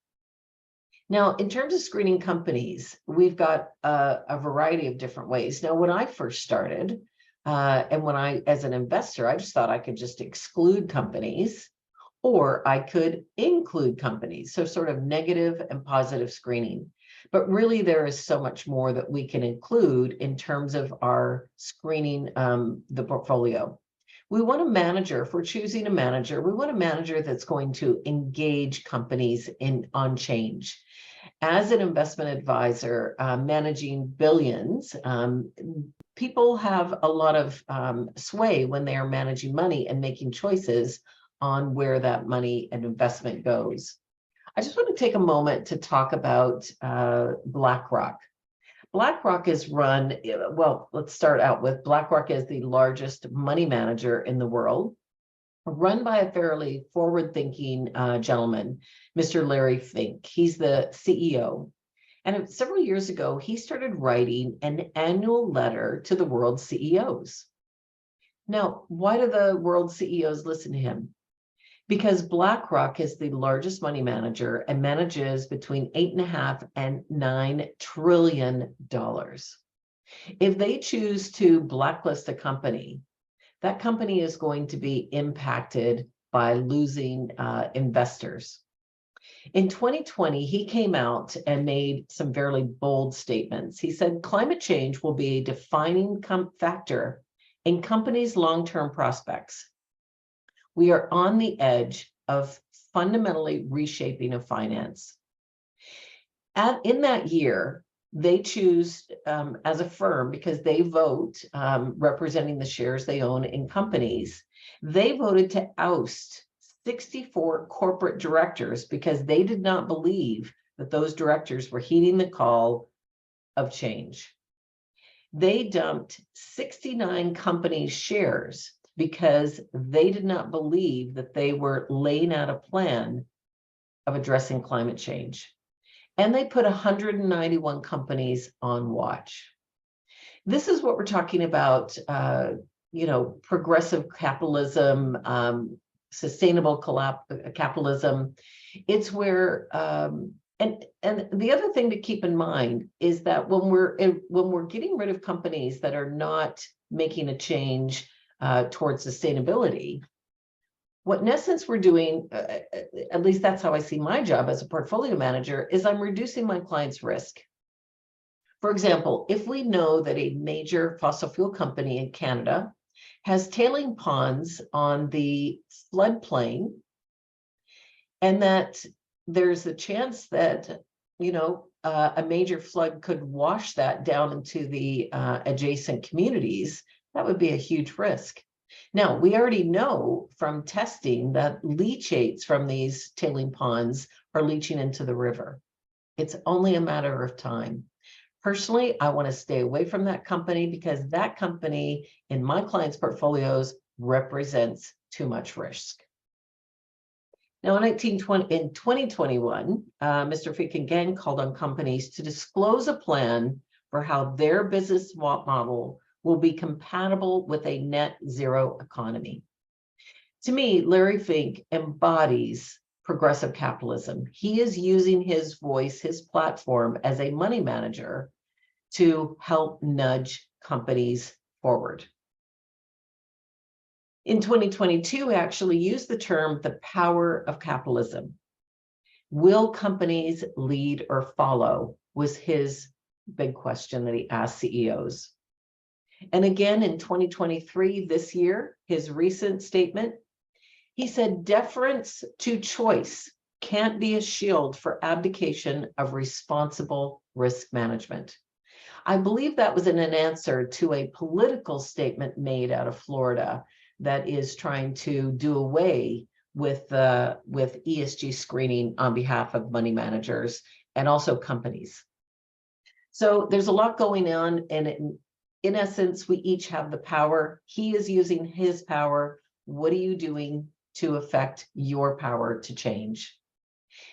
Speaker 2: Now, in terms of screening companies, we've got a variety of different ways. Now, when I first started, and when as an investor, I just thought I could just exclude companies, or I could include companies. So sort of negative and positive screening. But really, there is so much more that we can include in terms of our screening the portfolio. We want a manager, if we're choosing a manager, we want a manager that's going to engage companies on change. As an investment advisor managing billions, people have a lot of sway when they are managing money and making choices on where that money and investment goes. I just want to take a moment to talk about BlackRock. BlackRock is run, well, let's start out with BlackRock is the largest money manager in the world, run by a fairly forward-thinking gentleman, Mr. Larry Fink. He's the CEO. And several years ago, he started writing an annual letter to the world's CEOs. Now, why do the world CEOs listen to him? Because BlackRock is the largest money manager and manages between $8.5 and $9 trillion. If they choose to blacklist a company, that company is going to be impacted by losing investors. In 2020, he came out and made some fairly bold statements. He said climate change will be a defining factor in companies' long-term prospects. We are on the edge of fundamentally reshaping of finance. In that year, they choose as a firm, because they vote representing the shares they own in companies, they voted to oust 64 corporate directors because they did not believe that those directors were heeding the call of change. They dumped 69 companies' shares because they did not believe that they were laying out a plan of addressing climate change. And they put 191 companies on watch. This is what we're talking about, progressive capitalism, sustainable capitalism. It's where, and the other thing to keep in mind is that when we're getting rid of companies that are not making a change towards sustainability, what in essence we're doing, at least that's how I see my job as a portfolio manager, is I'm reducing my client's risk. For example, if we know that a major fossil fuel company in Canada has tailing ponds on the floodplain, and that there's a chance that, a major flood could wash that down into the adjacent communities, that would be a huge risk. Now, we already know from testing that leachates from these tailing ponds are leaching into the river. It's only a matter of time. Personally, I want to stay away from that company because that company in my clients' portfolios represents too much risk. Now, in 2021, Mr. Fick again called on companies to disclose a plan for how their business model will be compatible with a net zero economy. To me, Larry Fink embodies progressive capitalism. He is using his voice, his platform as a money manager to help nudge companies forward. In 2022, we actually used the term the power of capitalism. Will companies lead or follow was his big question that he asked CEOs. And again, in 2023, this year, his recent statement, he said, deference to choice can't be a shield for abdication of responsible risk management. I believe that was in an answer to a political statement made out of Florida that is trying to do away with ESG screening on behalf of money managers and also companies. So there's a lot going on, and in essence, we each have the power. He is using his power. What are you doing to affect your power to change?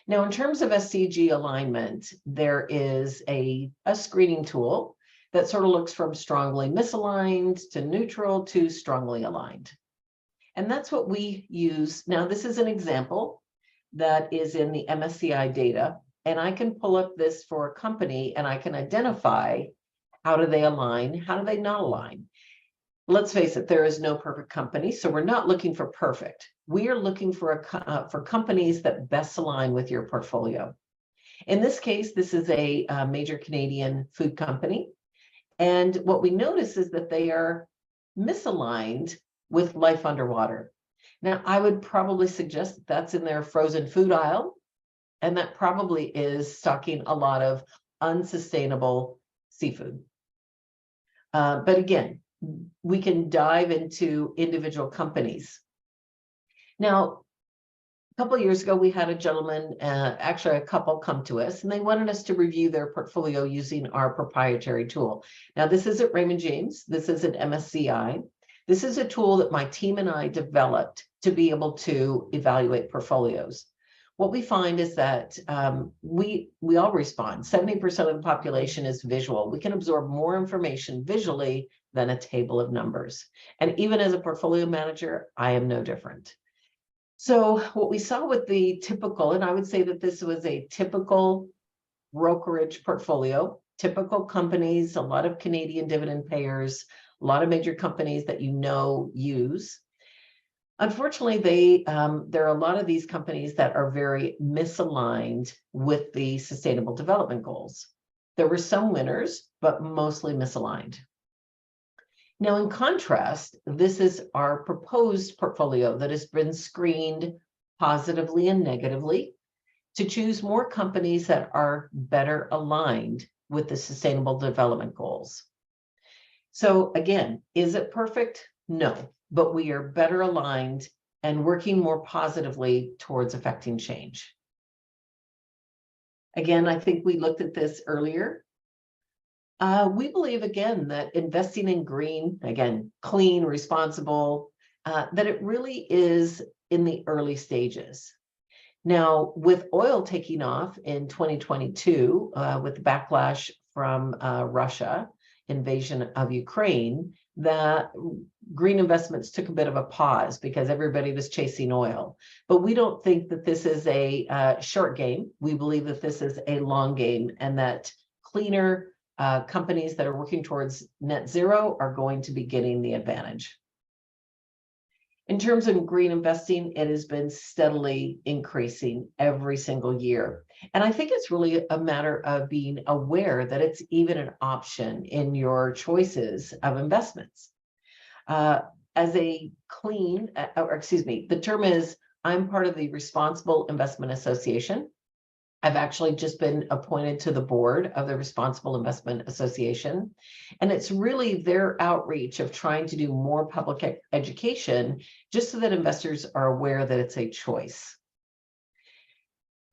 Speaker 2: Now, in terms of SDG alignment, there is a screening tool that sort of looks from strongly misaligned to neutral to strongly aligned. And that's what we use. Now, this is an example that is in the MSCI data, and I can pull up this for a company and I can identify how do they align, how do they not align. Let's face it, there is no perfect company, so we're not looking for perfect. We are looking for companies that best align with your portfolio. In this case, this is a major Canadian food company. And what we notice is that they are misaligned with life underwater. Now, I would probably suggest that that's in their frozen food aisle, and that probably is stocking a lot of unsustainable seafood. But again, we can dive into individual companies. Now, a couple of years ago, we had a gentleman, actually a couple, come to us, and they wanted us to review their portfolio using our proprietary tool. Now, this isn't Raymond James. This isn't MSCI. This is a tool that my team and I developed to be able to evaluate portfolios. what we find is that we all respond. 70% of the population is visual. We can absorb more information visually than a table of numbers. And even as a portfolio manager, I am no different. So what we saw with the typical, and I would say that this was a typical brokerage portfolio, typical companies, a lot of Canadian dividend payers, a lot of major companies that use. Unfortunately, there are a lot of these companies that are very misaligned with the Sustainable Development Goals. There were some winners, but mostly misaligned. Now, in contrast, this is our proposed portfolio that has been screened positively and negatively to choose more companies that are better aligned with the Sustainable Development Goals. So again, is it perfect? No, but we are better aligned and working more positively towards affecting change. Again, I think we looked at this earlier. We believe, again, that investing in green, again, clean, responsible, that it really is in the early stages. Now, with oil taking off in 2022, with the backlash from Russia invasion of Ukraine, that green investments took a bit of a pause because everybody was chasing oil. But we don't think that this is a short game. We believe that this is a long game, and that cleaner companies that are working towards net zero are going to be getting the advantage. In terms of green investing, it has been steadily increasing every single year. And I think it's really a matter of being aware that it's even an option in your choices of investments. As a clean, the term is, I'm part of the Responsible Investment Association. I've actually just been appointed to the board of the Responsible Investment Association. And it's really their outreach of trying to do more public education, just so that investors are aware that it's a choice.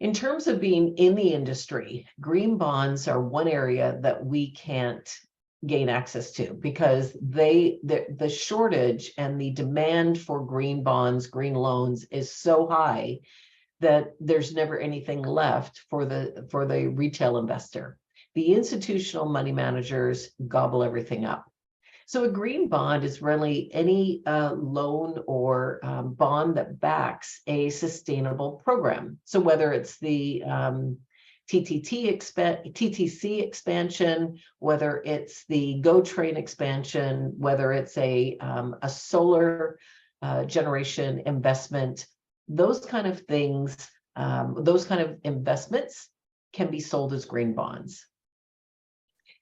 Speaker 2: In terms of being in the industry, green bonds are one area that we can't gain access to, because the shortage and the demand for green bonds, green loans is so high that there's never anything left for the retail investor. The institutional money managers gobble everything up. So a green bond is really any loan or bond that backs a sustainable program. So whether it's the TTC expansion, whether it's the GO Train expansion, whether it's a solar generation investment, those kind of things, those kind of investments can be sold as green bonds.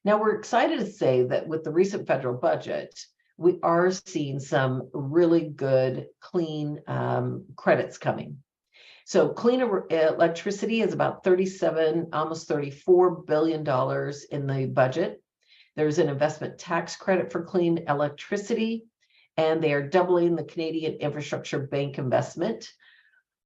Speaker 2: Now, we're excited to say that with the recent federal budget, we are seeing some really good clean credits coming. So clean electricity is about almost $34 billion in the budget. There's an investment tax credit for clean electricity, and they are doubling the Canadian Infrastructure Bank investment.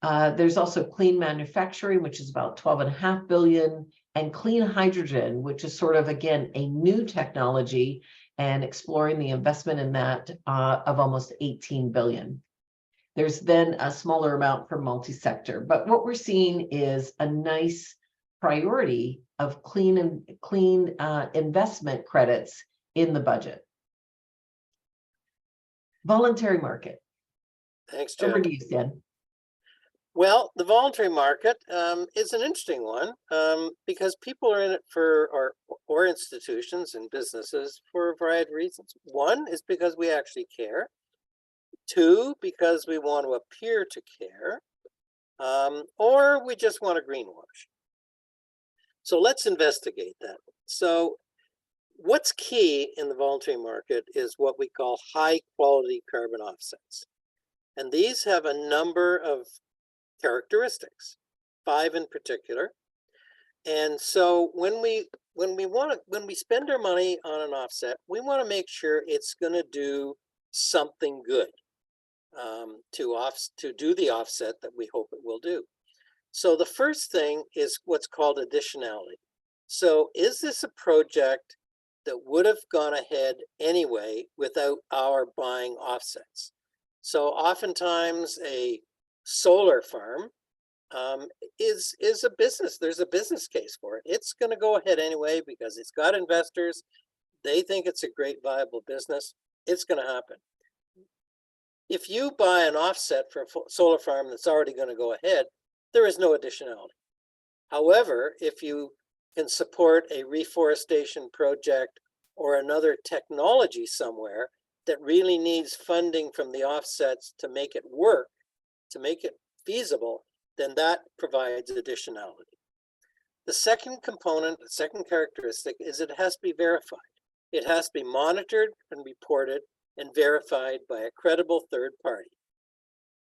Speaker 2: There's also clean manufacturing, which is about $12.5 billion, and clean hydrogen, which is sort of, again, a new technology, and exploring the investment in that of almost $18 billion. There's then a smaller amount for multi-sector, but what we're seeing is a nice priority of clean investment credits in the budget. Voluntary market.
Speaker 1: Thanks, Jen.
Speaker 2: Over to you, Stan.
Speaker 1: Well, the voluntary market is an interesting one because people are in it for, or institutions and businesses, for a variety of reasons. One is because we actually care. Two, because we want to appear to care, or we just want to greenwash. So let's investigate that. So what's key in the voluntary market is what we call high quality carbon offsets. And these have a number of characteristics, 5 in particular. And so when we spend our money on an offset, we want to make sure it's going to do something good to do the offset that we hope it will do. So the first thing is what's called additionality. So is this a project that would have gone ahead anyway without our buying offsets? So oftentimes a solar farm is a business. There's a business case for it. It's going to go ahead anyway because it's got investors. They think it's a great viable business. It's going to happen. If you buy an offset for a solar farm that's already going to go ahead, there is no additionality. However, if you can support a reforestation project or another technology somewhere that really needs funding from the offsets to make it work, to make it feasible, then that provides additionality. The second component, the second characteristic is it has to be verified. It has to be monitored and reported and verified by a credible third party.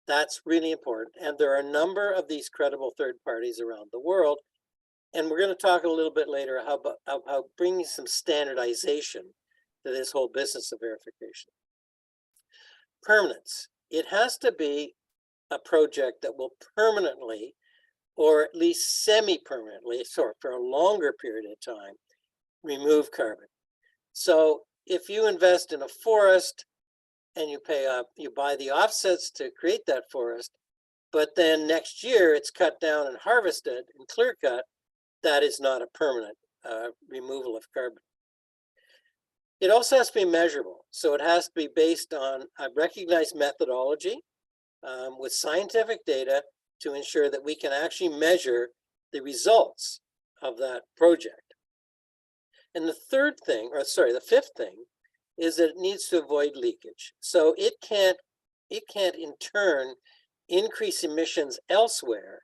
Speaker 1: That's really important. And there are a number of these credible third parties around the world. And we're going to talk a little bit later how bringing some standardization to this whole business of verification. Permanence. It has to be a project that will permanently, or at least semi-permanently, so for a longer period of time, remove carbon. So if you invest in a forest and you buy the offsets to create that forest, but then next year it's cut down and harvested and clear cut, that is not a permanent removal of carbon. It also has to be measurable. So it has to be based on a recognized methodology with scientific data to ensure that we can actually measure the results of that project. And the fifth thing is that it needs to avoid leakage. So it can't in turn increase emissions elsewhere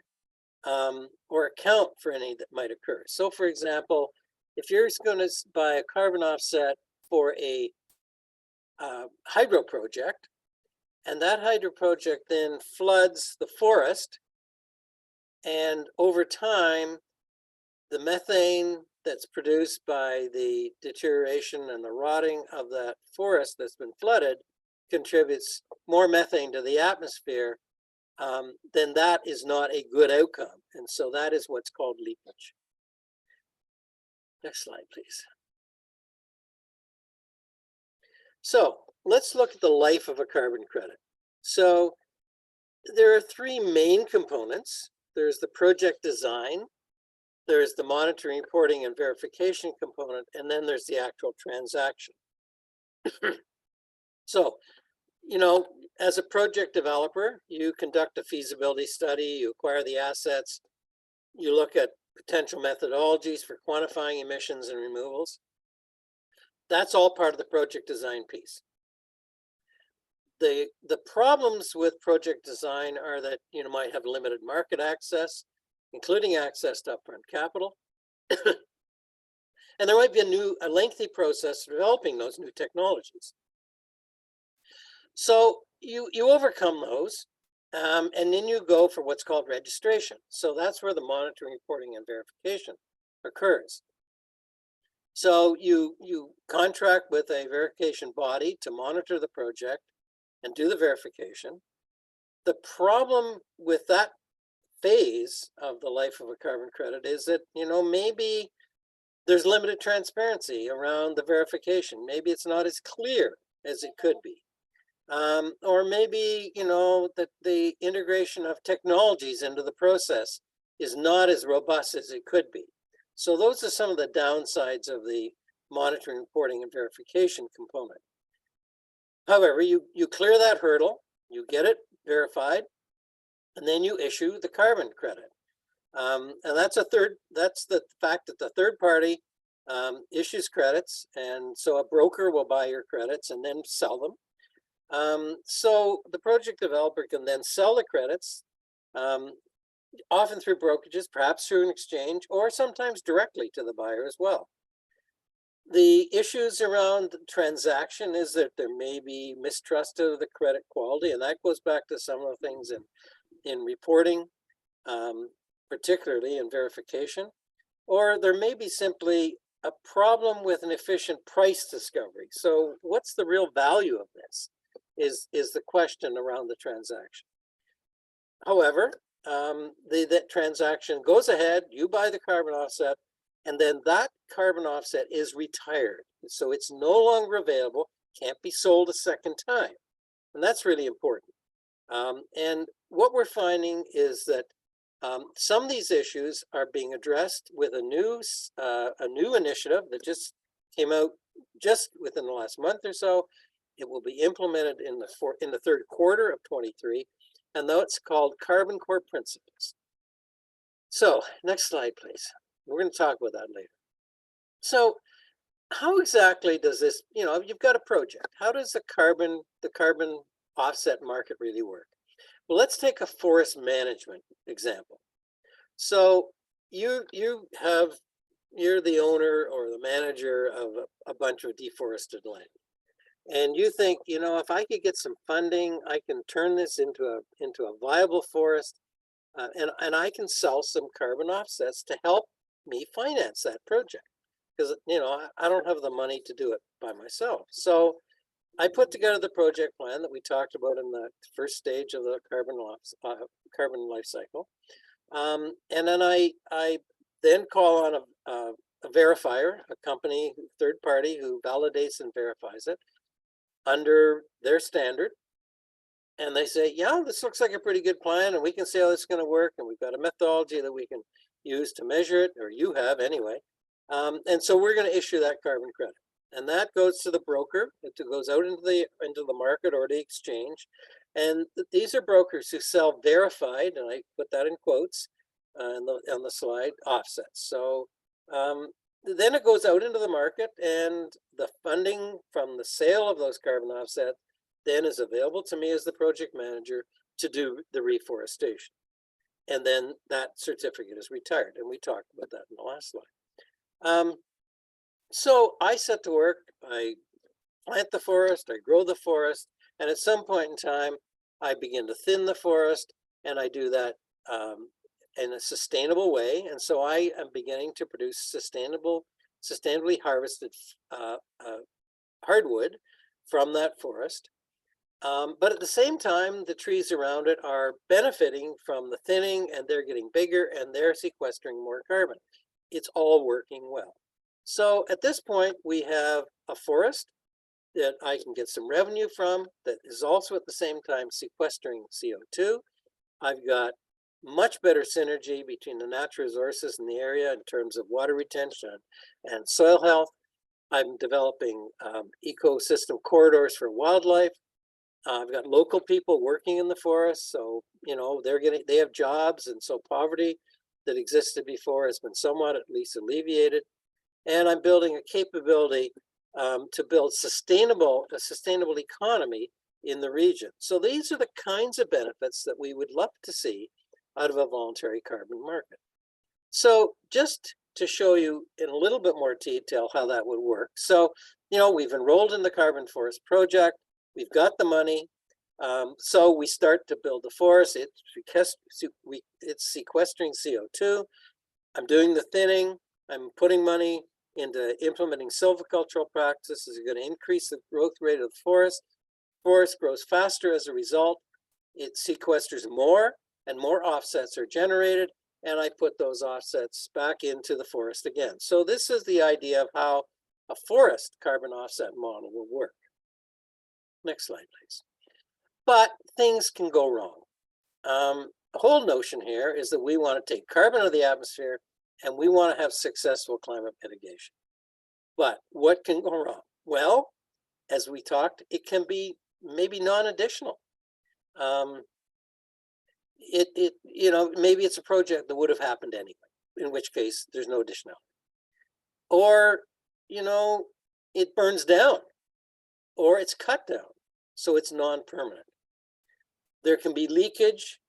Speaker 1: or account for any that might occur. So for example, if you're going to buy a carbon offset for a hydro project, and that hydro project then floods the forest, and over time, the methane that's produced by the deterioration and the rotting of that forest that's been flooded contributes more methane to the atmosphere, then that is not a good outcome. And so that is what's called leakage. Next slide, please. So let's look at the life of a carbon credit. So there are three main components. There's the project design, there's the monitoring, reporting, and verification component, and then there's the actual transaction. So, as a project developer, you conduct a feasibility study, you acquire the assets, you look at potential methodologies for quantifying emissions and removals. That's all part of the project design piece. The problems with project design are that you might have limited market access, including access to upfront capital. And there might be a lengthy process for developing those new technologies. So you overcome those, and then you go for what's called registration. So that's where the monitoring, reporting, and verification occurs. So you contract with a verification body to monitor the project and do the verification. The problem with that phase of the life of a carbon credit is that, maybe there's limited transparency around the verification. Maybe it's not as clear as it could be. Or maybe, that the integration of technologies into the process is not as robust as it could be. So those are some of the downsides of the monitoring, reporting, and verification component. However, you clear that hurdle, you get it verified, and then you issue the carbon credit. And that's the fact that the third party issues credits, and so a broker will buy your credits and then sell them. So the project developer can then sell the credits, often through brokerages, perhaps through an exchange, or sometimes directly to the buyer as well. The issues around the transaction is that there may be mistrust of the credit quality, and that goes back to some of the things in reporting, particularly in verification, or there may be simply a problem with an efficient price discovery. So what's the real value of this is the question around the transaction. However, that transaction goes ahead, you buy the carbon offset, and then that carbon offset is retired. So it's no longer available, can't be sold a second time. And that's really important. And what we're finding is that Some of these issues are being addressed with a new initiative that just came out just within the last month or so. It will be implemented in the third quarter of 23, and that's called Carbon Core Principles. So next slide, please. We're going to talk about that later. So how exactly does this, you've got a project. How does the carbon offset market really work? Well, let's take a forest management example. So you're the owner or the manager of a bunch of deforested land. And you think, if I could get some funding, I can turn this into a viable forest, and I can sell some carbon offsets to help me finance that project. Because, I don't have the money to do it by myself. So I put together the project plan that we talked about in the first stage of the carbon life cycle. And then I then call on a verifier, a company, third party, who validates and verifies it under their standard. And they say, yeah, this looks like a pretty good plan, and we can see how this is going to work, and we've got a methodology that we can use to measure it, or you have anyway. And so we're going to issue that carbon credit. And that goes to the broker. It goes out into the market or the exchange. And these are brokers who sell verified, and I put that in quotes on the slide, offsets. So then it goes out into the market, and the funding from the sale of those carbon offsets then is available to me as the project manager to do the reforestation. And then that certificate is retired. And we talked about that in the last slide. So I set to work, I plant the forest, I grow the forest, and at some point in time, I begin to thin the forest, and I do that in a sustainable way. And so I am beginning to produce sustainably harvested hardwood from that forest. But at the same time, the trees around it are benefiting from the thinning, and they're getting bigger, and they're sequestering more carbon. It's all working well. So at this point, we have a forest that I can get some revenue from that is also at the same time sequestering CO2. I've got much better synergy between the natural resources in the area in terms of water retention and soil health. I'm developing ecosystem corridors for wildlife. I've got local people working in the forest, so they have jobs, and so poverty that existed before has been somewhat at least alleviated. And I'm building a capability to build a sustainable economy in the region. So these are the kinds of benefits that we would love to see out of a voluntary carbon market. So just to show you in a little bit more detail how that would work. So, we've enrolled in the Carbon Forest Project. We've got the money. So we start to build the forest. It's sequestering CO2. I'm doing the thinning. I'm putting money into implementing silvicultural practices that are going to increase the growth rate of the forest. Forest grows faster as a result. It sequesters more, and more offsets are generated, and I put those offsets back into the forest again. So this is the idea of how a forest carbon offset model will work. Next slide, please. But things can go wrong. The whole notion here is that we want to take carbon out of the atmosphere, and we want to have successful climate mitigation. But what can go wrong? Well, as we talked, it can be maybe non-additional. Maybe it's a project that would have happened anyway, in which case there's no additionality. Or, it burns down, or it's cut down, so it's non-permanent. There can be leakage,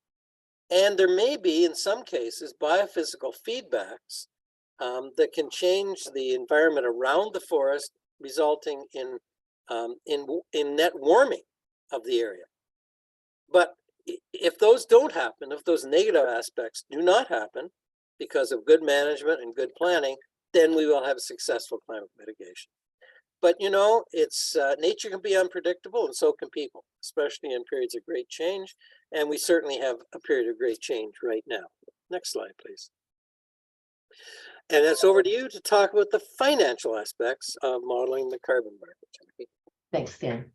Speaker 1: and there may be, in some cases, biophysical feedbacks that can change the environment around the forest, resulting in net warming of the area. But if those don't happen, if those negative aspects do not happen because of good management and good planning, then we will have successful climate mitigation. But it's nature can be unpredictable, and so can people, especially in periods of great change. And we certainly have a period of great change right now. Next slide, please. And it's over to you to talk about the financial aspects of modeling the carbon market.
Speaker 2: Thanks, Dan.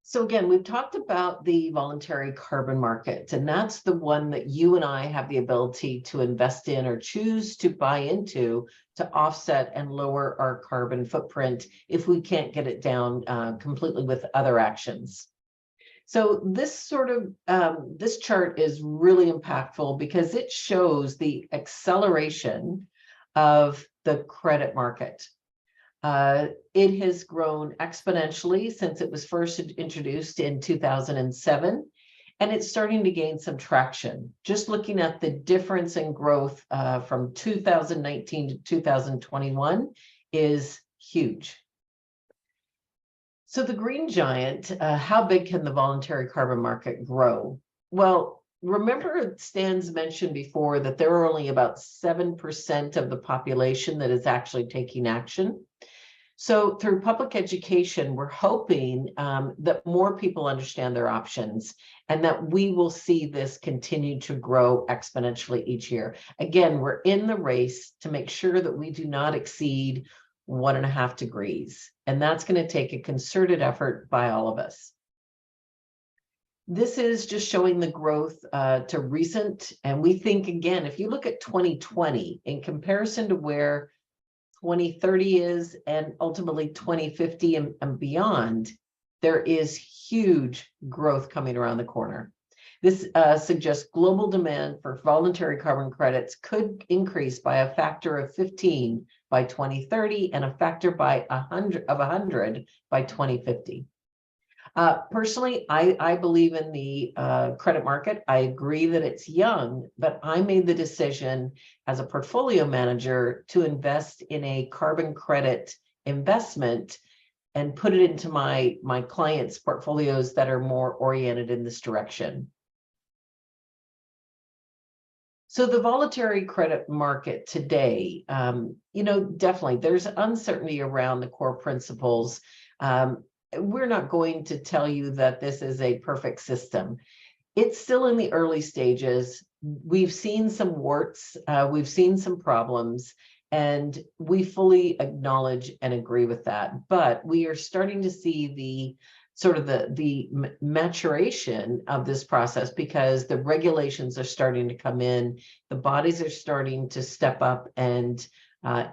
Speaker 2: So again, we've talked about the voluntary carbon market, and that's the one that you and I have the ability to invest in or choose to buy into to offset and lower our carbon footprint if we can't get it down completely with other actions. So this this chart is really impactful because it shows the acceleration of the credit market. It has grown exponentially since it was first introduced in 2007, and it's starting to gain some traction. Just looking at the difference in growth from 2019 to 2021 is huge. So the green giant, how big can the voluntary carbon market grow? Well, remember Stan's mentioned before that there are only about 7% of the population that is actually taking action. So through public education, we're hoping that more people understand their options and that we will see this continue to grow exponentially each year. Again, we're in the race to make sure that we do not exceed 1.5 degrees. And that's going to take a concerted effort by all of us. This is just showing the growth to recent. And we think, again, if you look at 2020 in comparison to where 2030 is and ultimately 2050 and beyond, there is huge growth coming around the corner. This suggests global demand for voluntary carbon credits could increase by a factor of 15 by 2030 and a factor by 100 by 2050. Personally, I believe in the credit market. I agree that it's young, but I made the decision as a portfolio manager to invest in a carbon credit investment and put it into my clients' portfolios that are more oriented in this direction. So the voluntary credit market today, definitely there's uncertainty around the core principles. We're not going to tell you that this is a perfect system. It's still in the early stages. We've seen some warts, we've seen some problems, and we fully acknowledge and agree with that. But we are starting to see the maturation of this process because the regulations are starting to come in, the bodies are starting to step up and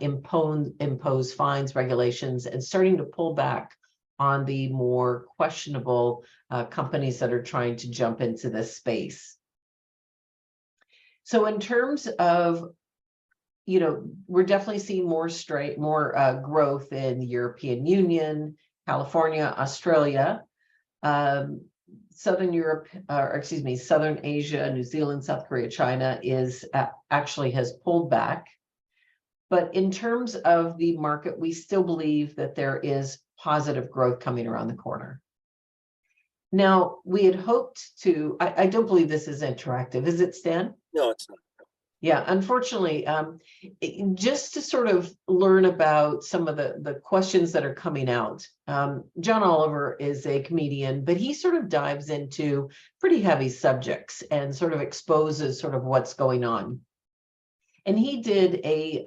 Speaker 2: impose fines, regulations, and starting to pull back on the more questionable companies that are trying to jump into this space. So in terms of, we're definitely seeing more growth in the European Union, California, Australia, Southern Europe, Southern Asia, New Zealand, South Korea, China actually has pulled back. But in terms of the market, we still believe that there is positive growth coming around the corner. Now, we had hoped to, I don't believe this is interactive. Is it, Stan?
Speaker 1: No, it's not.
Speaker 2: Yeah, unfortunately, just to sort of learn about some of the questions that are coming out. John Oliver is a comedian, but he sort of dives into pretty heavy subjects and sort of exposes sort of what's going on. And he did a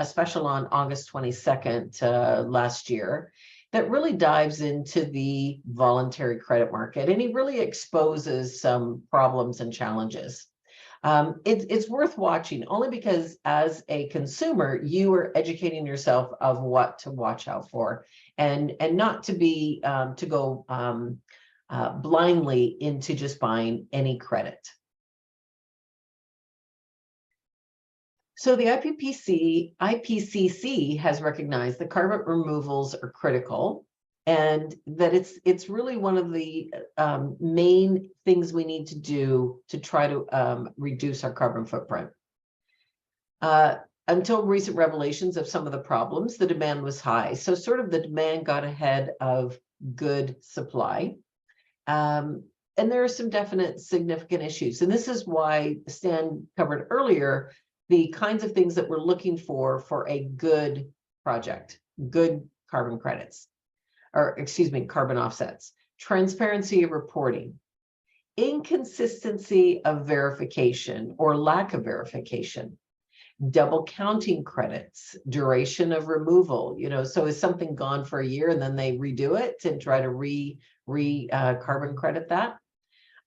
Speaker 2: special on August 22nd last year that really dives into the voluntary credit market, and he really exposes some problems and challenges. It's worth watching only because as a consumer, you are educating yourself of what to watch out for and not to be to go blindly into just buying any credit. So the IPCC has recognized that carbon removals are critical and that it's really one of the main things we need to do to try to reduce our carbon footprint. Until recent revelations of some of the problems, the demand was high. So sort of the demand got ahead of good supply. And there are some definite significant issues. And this is why Stan covered earlier the kinds of things that we're looking for a good project, good carbon credits. Or excuse me, carbon offsets, transparency of reporting, inconsistency of verification or lack of verification. Double counting credits, duration of removal, so is something gone for a year and then they redo it and try to carbon credit that?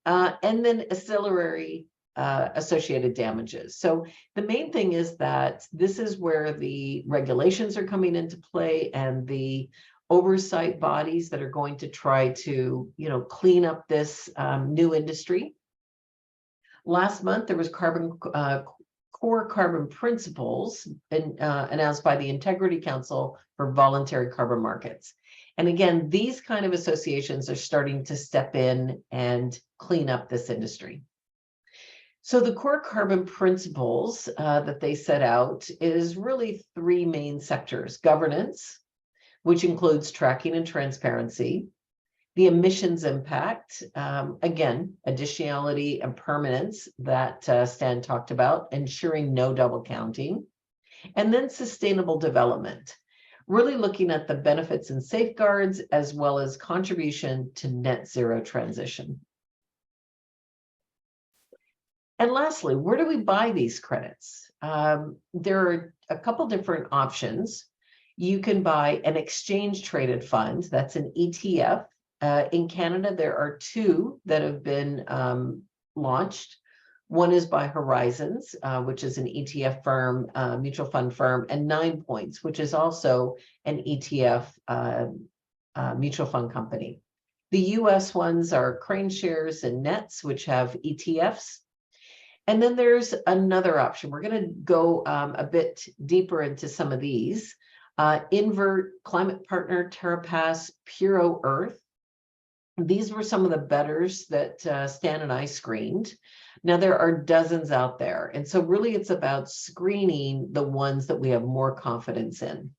Speaker 2: And then ancillary associated damages. So the main thing is that this is where the regulations are coming into play and the oversight bodies that are going to try to, clean up this new industry. Last month, there was core carbon principles announced by the Integrity Council for Voluntary Carbon Markets. And again, these kind of associations are starting to step in and clean up this industry. So the core carbon principles that they set out is really three main sectors: governance, which includes tracking and transparency; the emissions impact, again, additionality and permanence that Stan talked about, ensuring no double counting; and then sustainable development, really looking at the benefits and safeguards as well as contribution to net zero transition. And lastly, where do we buy these credits? There are a couple different options. You can buy an exchange traded fund, that's an ETF. In Canada, there are two that have been launched. One is by Horizons, which is an ETF firm, mutual fund firm, and 9 Points, which is also an ETF mutual fund company. The US ones are Crane Shares and Nets, which have ETFs. And then there's another option. We're going to go a bit deeper into some of these. Invert, Climate Partner, TerraPass, Puro Earth. These were some of the betters that Stan and I screened. Now there are dozens out there. And so really it's about screening the ones that we have more confidence in.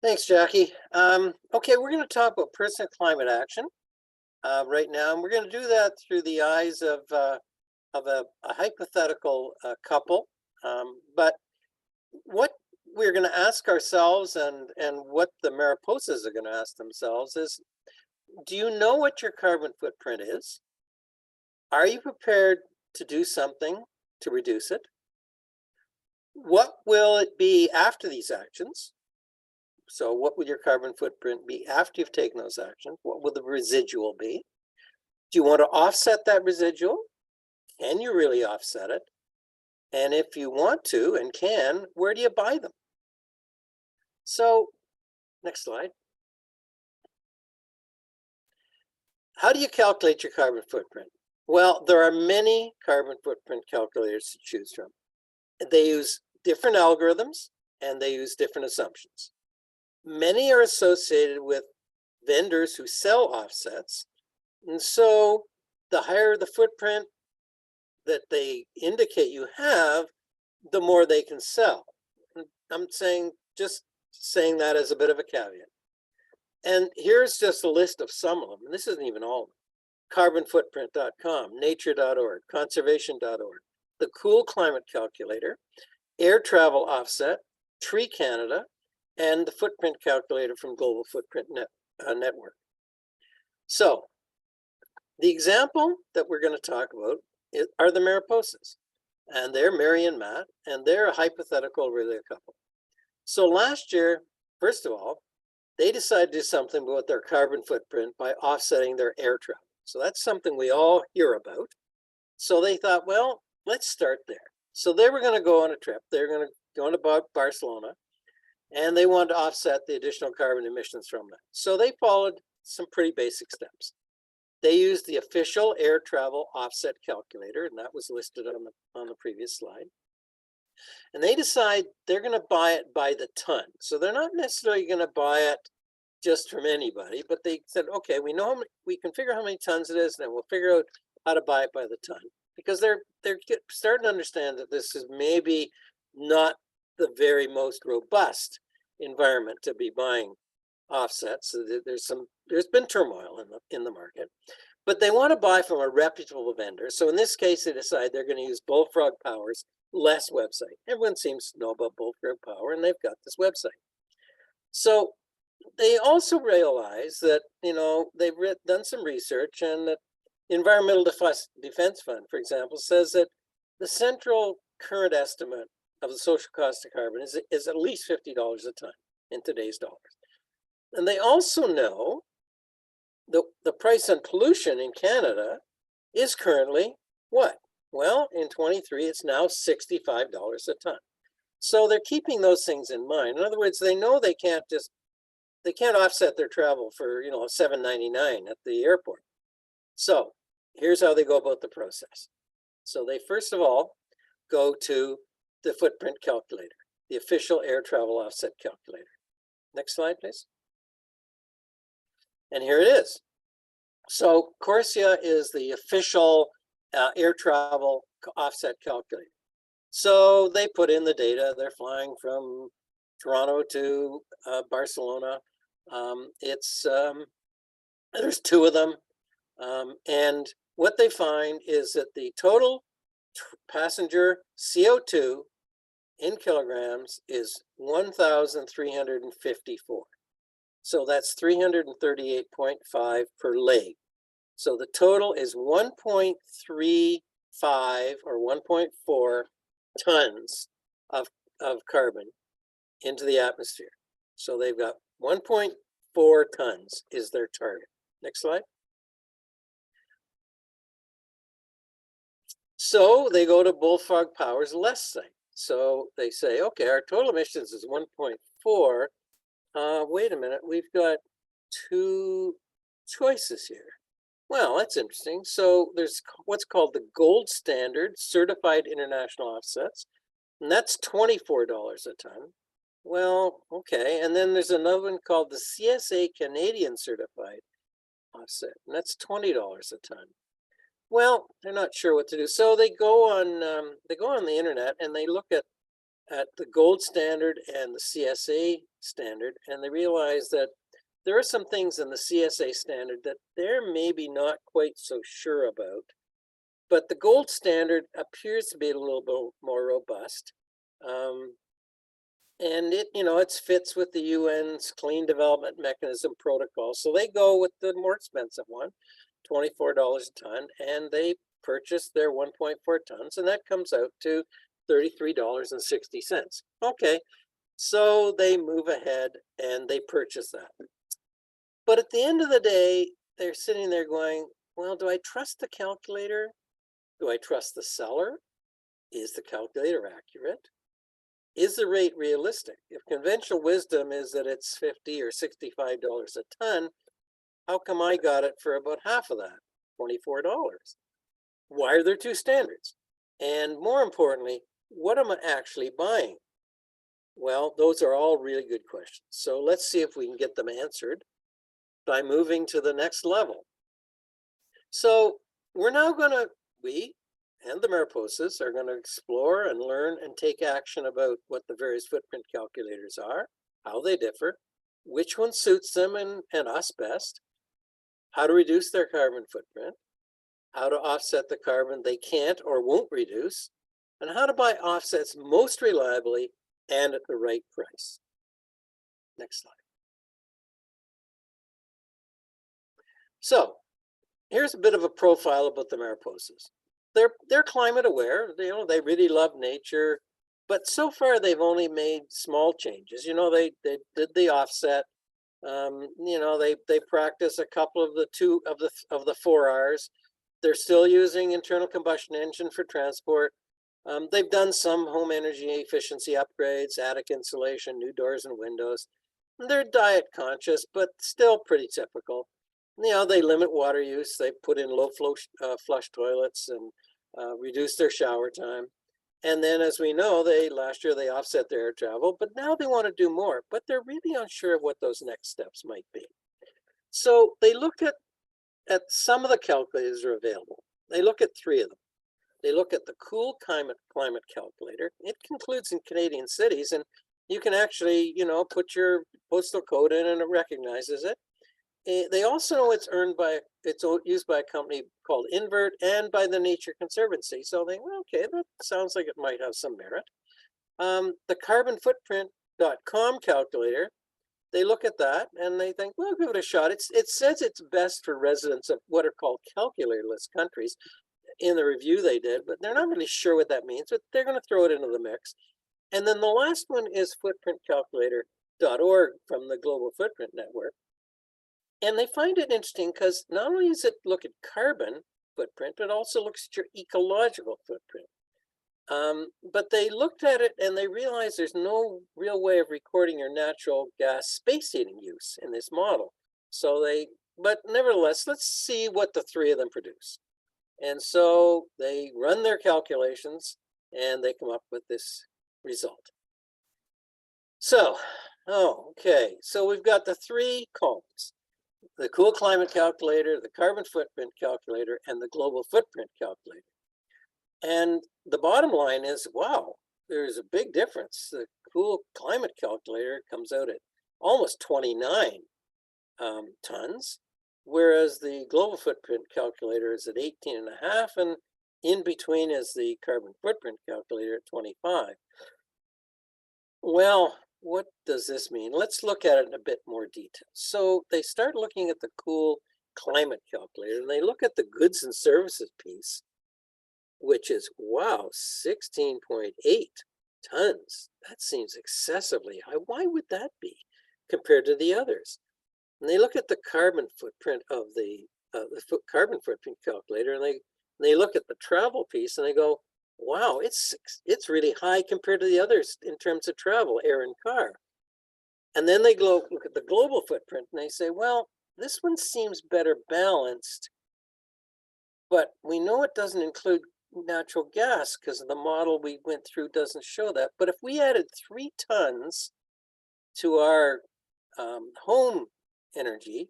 Speaker 1: Thanks, Jackie. Okay, we're going to talk about personal climate action right now, and we're going to do that through the eyes of a hypothetical couple. But what we're going to ask ourselves, and what the Mariposas are going to ask themselves, is: do you know what your carbon footprint is? Are you prepared to do something to reduce it? What will it be after these actions? So what will your carbon footprint be after you've taken those actions? What will the residual be? Do you want to offset that residual? Can you really offset it? And if you want to and can, where do you buy them? So, next slide. How do you calculate your carbon footprint? Well, there are many carbon footprint calculators to choose from. They use different algorithms and they use different assumptions. Many are associated with vendors who sell offsets. And so the higher the footprint that they indicate you have, the more they can sell. I'm just saying that as a bit of a caveat. And here's just a list of some of them. And this isn't even all of them. Carbonfootprint.com, nature.org, conservation.org, the Cool Climate Calculator, Air Travel Offset, Tree Canada, and the Footprint Calculator from Global Footprint Network. So the example that we're going to talk about are the Mariposas. And they're Mary and Matt, and they're a hypothetical relay couple. So last year, first of all, they decided to do something about their carbon footprint by offsetting their air travel. So that's something we all hear about. So they thought, well, let's start there. So they were going to go on a trip. They're going to go to Barcelona, and they wanted to offset the additional carbon emissions from that. So they followed some pretty basic steps. They used the official air travel offset calculator, and that was listed on the previous slide. And they decide they're going to buy it by the ton. So they're not necessarily going to buy it just from anybody, but they said, okay, we know we can figure how many tons it is, and then we'll figure out how to buy it by the ton, because they're starting to understand that this is maybe not the very most robust environment to be buying offsets. So there's been turmoil in the market, but they want to buy from a reputable vendor. So in this case, they decide they're going to use Bullfrog Power's LESS website. Everyone seems to know about Bullfrog Power, and they've got this website. So they also realize that, they've done some research, and that the Environmental Defense Fund, for example, says that the central current estimate of the social cost of carbon is at least $50 a ton in today's dollars. And they also know the price on pollution in Canada is currently what? Well, in 23, it's now $65 a ton. So they're keeping those things in mind. In other words, they know they can't offset their travel for, $7.99 at the airport. So here's how they go about the process. So they first of all go to the footprint calculator, the official air travel offset calculator. Next slide, please. And here it is. So CORSIA is the official air travel offset calculator. So they put in the data. They're flying from Toronto to Barcelona. There's two of them. And what they find is that the total passenger CO2 in kilograms is 1,354. So that's 338.5 per leg. So the total is 1.35 or 1.4 tons of carbon into the atmosphere. So they've got 1.4 tons is their target. Next slide. So they go to Bullfrog Power's less site. So they say, okay, our total emissions is 1.4. Wait a minute, we've got two choices here. Well, that's interesting. So there's what's called the gold standard certified international offsets, and that's $24 a ton. Well, okay. And then there's another one called the CSA Canadian certified offset, and that's $20 a ton. Well, they're not sure what to do. So they go on the internet and they look at the gold standard and the CSA standard, and they realize that there are some things in the CSA standard that they're maybe not quite so sure about, but the gold standard appears to be a little bit more robust. And it fits with the UN's Clean Development Mechanism protocol. So they go with the more expensive one, $24 a ton, and they purchase their 1.4 tons, and that comes out to $33.60. Okay, so they move ahead and they purchase that. But at the end of the day, they're sitting there going, well, do I trust the calculator? Do I trust the seller? Is the calculator accurate? Is the rate realistic? If conventional wisdom is that it's $50 or $65 a ton, how come I got it for about half of that, $24? Why are there two standards? And more importantly, what am I actually buying? Well, those are all really good questions. So let's see if we can get them answered by moving to the next level. So we're now we and the Mariposas are going to explore and learn and take action about what the various footprint calculators are, how they differ, which one suits them and us best, how to reduce their carbon footprint, how to offset the carbon they can't or won't reduce, and how to buy offsets most reliably and at the right price. Next slide. So here's a bit of a profile about the Mariposas. They're climate aware. They really love nature, but so far they've only made small changes. They did the offset. They practice a couple of the 4 R's. They're still using internal combustion engine for transport. They've done some home energy efficiency upgrades, attic insulation, new doors and windows. They're diet conscious, but still pretty typical. They limit water use. They put in low flow flush toilets and reduce their shower time. And then, as we know, last year they offset their air travel, but now they want to do more, but they're really unsure of what those next steps might be. So they look at some of the calculators that are available. They look at 3 of them. They look at the Cool Climate Calculator. It concludes in Canadian cities, and you can actually, put your postal code in and it recognizes it. They also know it's used by a company called Invert and by the Nature Conservancy. So they, okay, that sounds like it might have some merit. The carbonfootprint.com calculator, they look at that and they think, well, give it a shot. It says it's best for residents of what are called calculatorless countries. in the review they did, but they're not really sure what that means, but they're going to throw it into the mix. And then the last one is footprintcalculator.org from the Global Footprint Network. And they find it interesting because not only does it look at carbon footprint, but also looks at your ecological footprint. But they looked at it and they realized there's no real way of recording your natural gas space heating use in this model. But nevertheless, let's see what the three of them produce. And so they run their calculations and they come up with this result. So, okay, so we've got the three columns: the cool climate calculator, the carbon footprint calculator, and the global footprint calculator. And the bottom line is, wow, there's a big difference. The cool climate calculator comes out at almost 29 tons, whereas the global footprint calculator is at 18.5, and in between is the carbon footprint calculator at 25. Well, what does this mean? Let's look at it in a bit more detail. So they start looking at the cool climate calculator, and they look at the goods and services piece, which is, wow, 16.8 tons. That seems excessively high. Why would that be compared to the others? And they look at the carbon footprint of the carbon footprint calculator, and they look at the travel piece, and they go, wow, it's really high compared to the others in terms of travel, air and car. And then they look at the global footprint, and they say, well, this one seems better balanced, but we know it doesn't include natural gas because the model we went through doesn't show that. But if we added 3 tons to our home energy,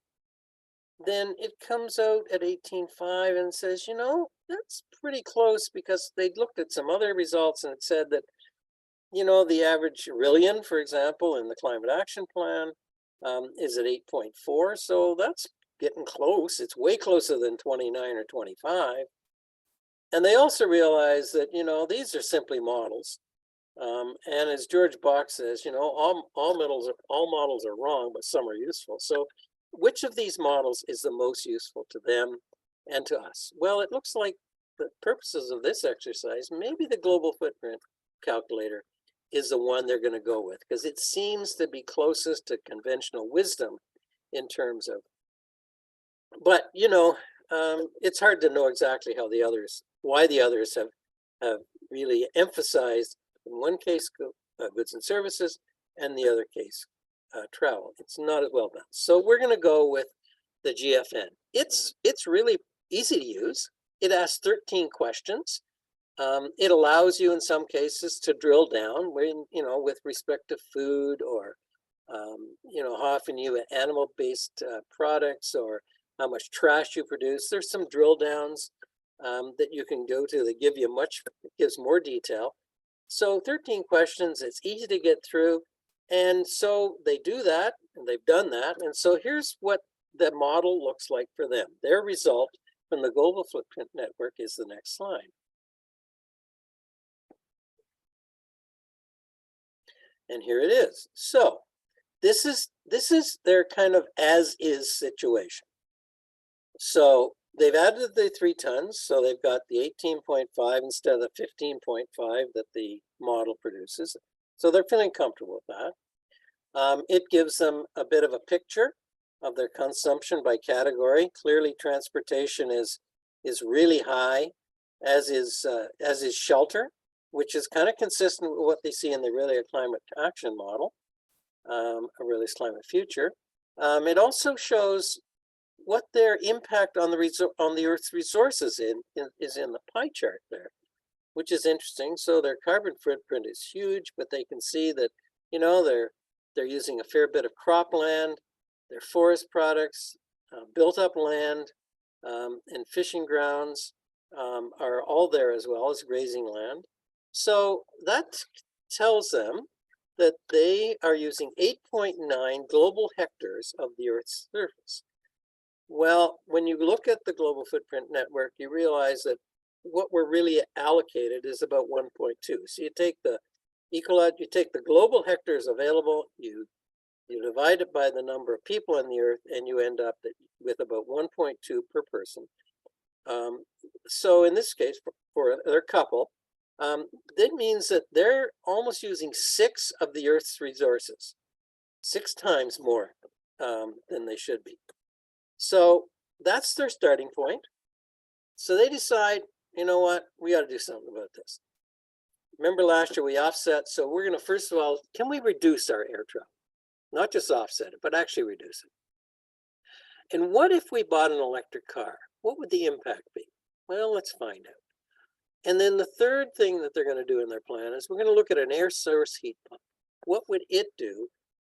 Speaker 1: then it comes out at 18.5 and says, you know, that's pretty close, because they looked at some other results and it said that, you know, the average Rillion, for example, in the Climate Action Plan is at 8.4. So that's getting close. It's way closer than 29 or 25. And they also realize that, you know, these are simply models. And as George Bach says, you know, all models are wrong, but some are useful. So which of these models is the most useful to them and to us? Well, it looks like the purposes of this exercise, maybe the global footprint calculator is the one they're going to go with, because it seems to be closest to conventional wisdom in terms of, but, you know, it's hard to know exactly how the others, why the others have really emphasized, in one case, goods and services, and the other case, travel. It's not as well done. So we're going to go with the GFN. It's really easy to use. It asks 13 questions. It allows you in some cases to drill down when, you know, with respect to food, or, you know, how often you eat animal-based products, or how much trash you produce. There's some drill downs that you can go to that give you gives more detail. So 13 questions, it's easy to get through. And so they do that, and they've done that. And so here's what the model looks like for them. Their result from the Global Footprint Network is the next slide. And here it is. So this is their kind of as-is situation. So they've added the 3 tons, so they've got the 18.5 instead of the 15.5 that the model produces. So they're feeling comfortable with that. It gives them a bit of a picture of their consumption by category. Clearly, transportation is really high, as is shelter, which is kind of consistent with what they see in the Aurelia Climate Action Model, Aurelia's Climate Future. It also shows what their impact on the Earth's resources is in the pie chart there, which is interesting. So their carbon footprint is huge, but they can see that, you know, they're using a fair bit of cropland, their forest products, built up land, and fishing grounds are all there, as well as grazing land. So that tells them that they are using 8.9 global hectares of the Earth's surface. Well, when you look at the Global Footprint Network, you realize that what we're really allocated is about 1.2. So you take the global hectares available, you divide it by the number of people on the Earth, and you end up with about 1.2 per person. So in this case, for their couple, that means that they're almost using 6 of the Earth's resources, 6 times more than they should be. So that's their starting point. So they decide, you know what, we got to do something about this. Remember last year we offset, so we're going to, first of all, can we reduce our air travel? Not just offset it, but actually reduce it. And what if we bought an electric car? What would the impact be? Well, let's find out. And then the third thing that they're going to do in their plan is we're going to look at an air source heat pump. What would it do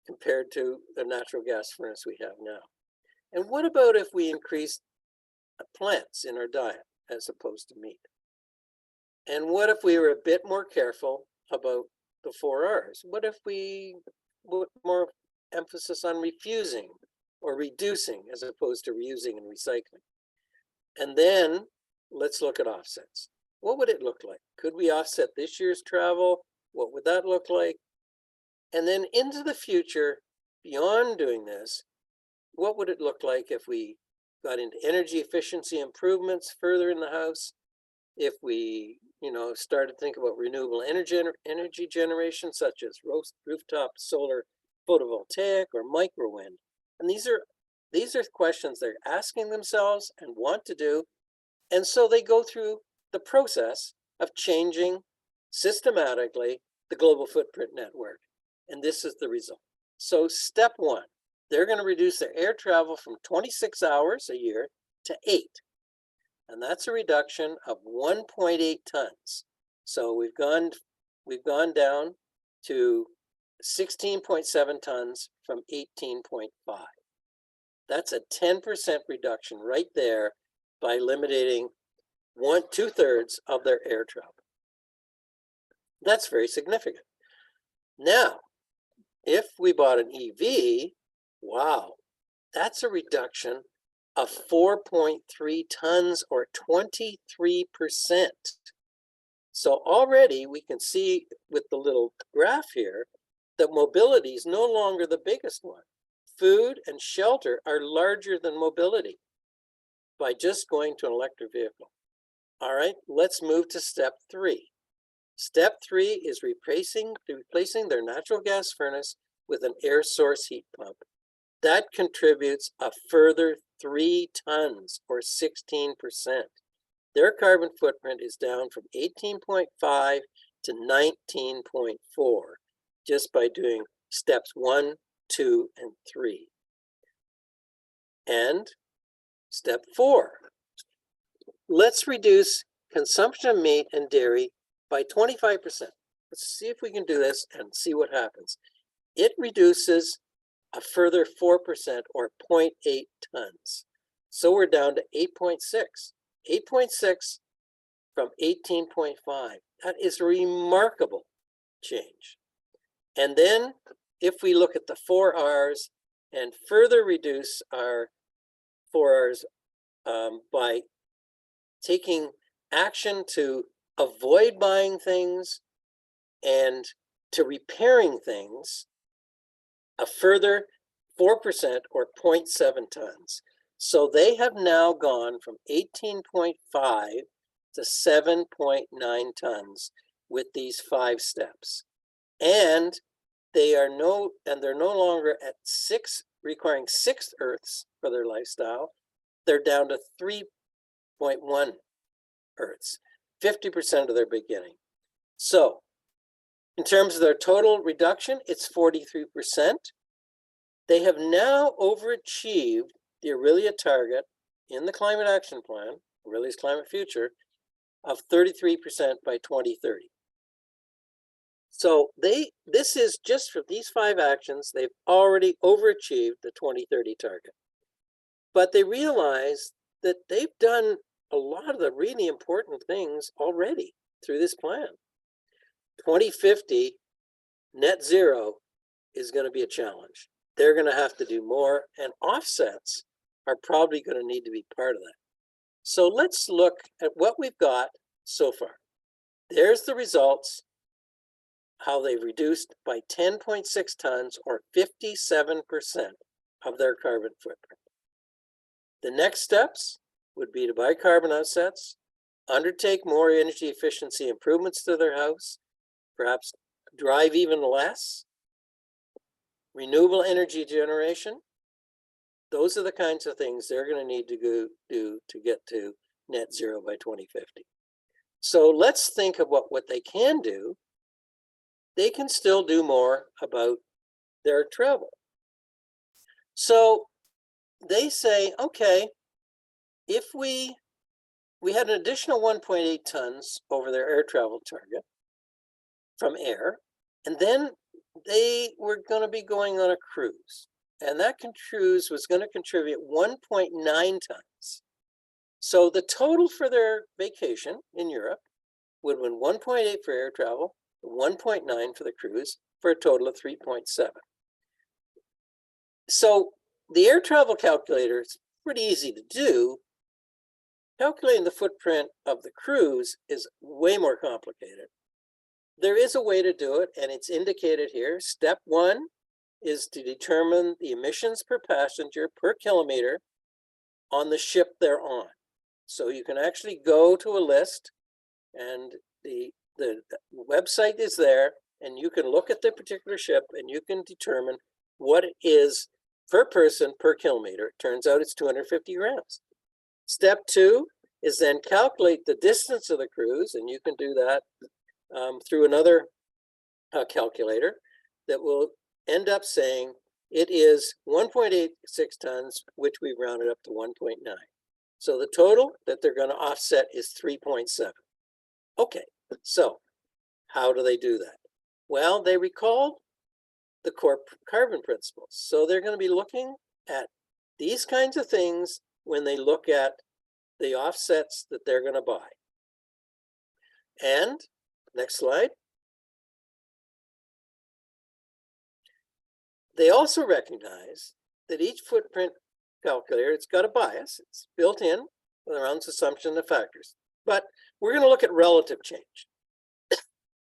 Speaker 1: compared to the natural gas furnace we have now? And what about if we increased plants in our diet as opposed to meat? And what if we were a bit more careful about the 4 R's? What if we put more emphasis on refusing or reducing as opposed to reusing and recycling? And then let's look at offsets. What would it look like? Could we offset this year's travel? What would that look like? And then into the future, beyond doing this, what would it look like if we got into energy efficiency improvements further in the house? If we, started to think about renewable energy generation, such as rooftop solar photovoltaic or micro wind. And these are questions they're asking themselves and want to do. And so they go through the process of changing systematically the global footprint network. And this is the result. So step 1, they're going to reduce their air travel from 26 hours a year to 8. And that's a reduction of 1.8 tons. So we've gone down to 16.7 tons from 18.5. That's a 10% reduction right there by eliminating 2/3 of their air travel. That's very significant. Now, if we bought an EV, wow, that's a reduction of 4.3 tons or 23%. So already we can see with the little graph here that mobility is no longer the biggest one. Food and shelter are larger than mobility by just going to an electric vehicle. All right, let's move to step 3. Step 3 is replacing their natural gas furnace with an air source heat pump. That contributes a further 3 tons or 16%. Their carbon footprint is down from 18.5 to 19.4 just by doing steps 1, 2, and 3. And step 4, let's reduce consumption of meat and dairy by 25%. Let's see if we can do this and see what happens. It reduces a further 4% or 0.8 tons. So we're down to 8.6. 8.6 from 18.5. That is a remarkable change. And then if we look at the 4 R's and further reduce our 4 R's by taking action to avoid buying things and to repairing things, a further 4% or 0.7 tons. So they have now gone from 18.5 to 7.9 tons with these 5 steps. And they're no longer at requiring 6 Earths for their lifestyle. They're down to 3.1 Earths, 50% of their beginning. So in terms of their total reduction, it's 43%. They have now overachieved the Aurelia target in the Climate Action Plan, Aurelia's Climate Future, of 33% by 2030. So this is just for these 5 actions, they've already overachieved the 2030 target. But they realize that they've done a lot of the really important things already through this plan. 2050 net zero is going to be a challenge. They're going to have to do more, and offsets are probably going to need to be part of that. So let's look at what we've got so far. There's the results, how they've reduced by 10.6 tons or 57% of their carbon footprint. The next steps, would be to buy carbon offsets, undertake more energy efficiency improvements to their house, perhaps drive even less, renewable energy generation. Those are the kinds of things they're going to need to go do to get to net zero by 2050. So let's think of what they can do. They can still do more about their travel. So they say, okay, if we had an additional 1.8 tons over their air travel target from air, and then they were going to be going on a cruise, and that cruise was going to contribute 1.9 tons. So the total for their vacation in Europe would have been 1.8 for air travel, 1.9 for the cruise, for a total of 3.7. So the air travel calculator is pretty easy to do. Calculating the footprint of the cruise is way more complicated. There is a way to do it, and it's indicated here. Step one is to determine the emissions per passenger per kilometer on the ship they're on. So you can actually go to a list, and the website is there, and you can look at the particular ship and you can determine what it is per person per kilometer. It turns out it's 250 grams. Step two is then calculate the distance of the cruise, and you can do that through another calculator that will end up saying it is 1.86 tons, which we've rounded up to 1.9. So the total that they're going to offset is 3.7. Okay, so how do they do that? Well, they recalled the core carbon principles. So they're going to be looking at these kinds of things when they look at the offsets that they're going to buy. And next slide. They also recognize that each footprint calculator, it's got a bias. It's built in with their own assumption of factors. But we're going to look at relative change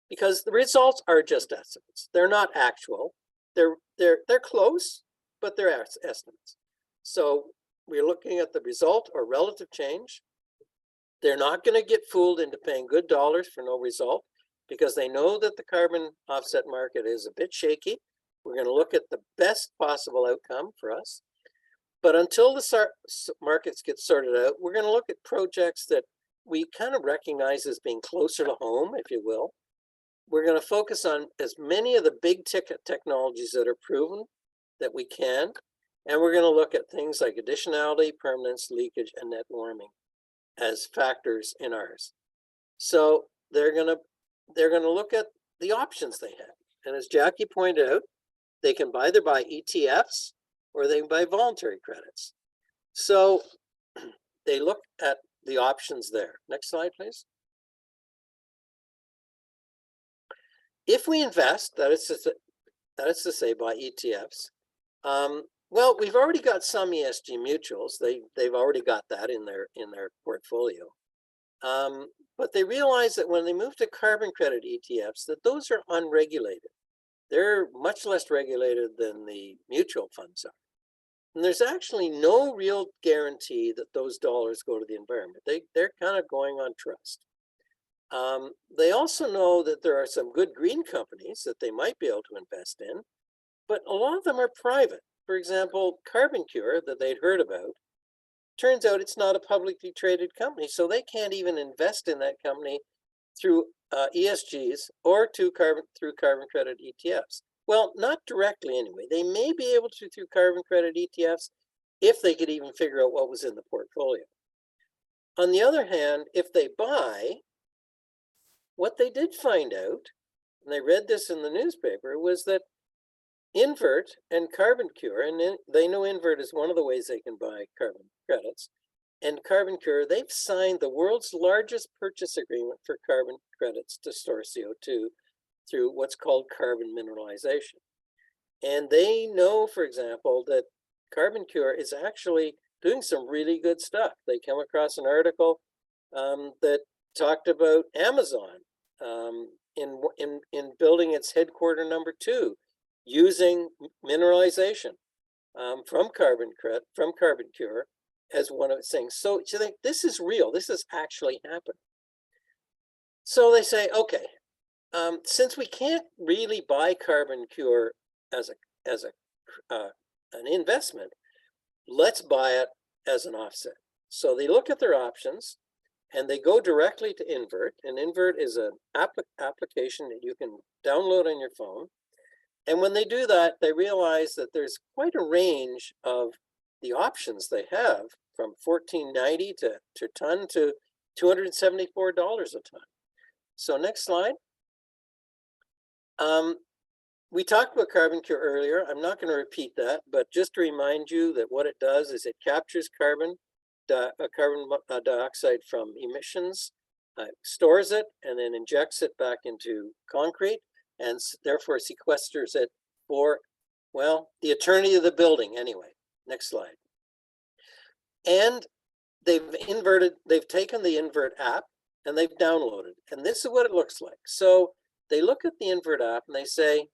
Speaker 1: because the results are just estimates. They're not actual. They're close, but they're estimates. So we're looking at the result or relative change. They're not going to get fooled into paying good dollars for no result because they know that the carbon offset market is a bit shaky. We're going to look at the best possible outcome for us. But until the markets get sorted out, we're going to look at projects that we kind of recognize as being closer to home, if you will. We're going to focus on as many of the big ticket technologies that are proven that we can. And we're going to look at things like additionality, permanence, leakage, and net warming as factors in ours. So they're going to look at the options they have. And as Jackie pointed out, they can either buy ETFs or they can buy voluntary credits. So they look at the options there. Next slide, please. If we invest, that is to say by ETFs, well, we've already got some ESG mutuals. They've already got that in their portfolio. But they realize that when they move to carbon credit ETFs, that those are unregulated. They're much less regulated than the mutual funds are. And there's actually no real guarantee that those dollars go to the environment. They're kind of going on trust. They also know that there are some good green companies that they might be able to invest in, but a lot of them are private. For example, CarbonCure that they'd heard about, turns out it's not a publicly traded company, so they can't even invest in that company through ESGs or through carbon credit ETFs. Well, not directly anyway. They may be able to through carbon credit ETFs if they could even figure out what was in the portfolio. On the other hand, if they buy, what they did find out, and they read this in the newspaper, was that Invert and CarbonCure, and they know Invert is one of the ways they can buy carbon credits, and CarbonCure, they've signed the world's largest purchase agreement for carbon credits to store CO2 through what's called carbon mineralization. And they know, for example, that CarbonCure is actually doing some really good stuff. They came across an article that talked about Amazon in building its headquarter #2 using mineralization from CarbonCure as one of its things. So you think this is real, this has actually happened. So they say, okay, since we can't really buy carbon cure as an investment, let's buy it as an offset. So they look at their options and they go directly to Invert. And Invert is an application that you can download on your phone. And when they do that, they realize that there's quite a range of the options they have, from $14.90 to ton to $274 a ton. So next slide. We talked about carbon cure earlier. I'm not going to repeat that, but just to remind you that what it does is it captures carbon dioxide from emissions, stores it, and then injects it back into concrete, and therefore sequesters it for, well, the eternity of the building anyway. Next slide. And they've taken the Invert app and they've downloaded, and this is what it looks like. So they look at the Invert app and they say,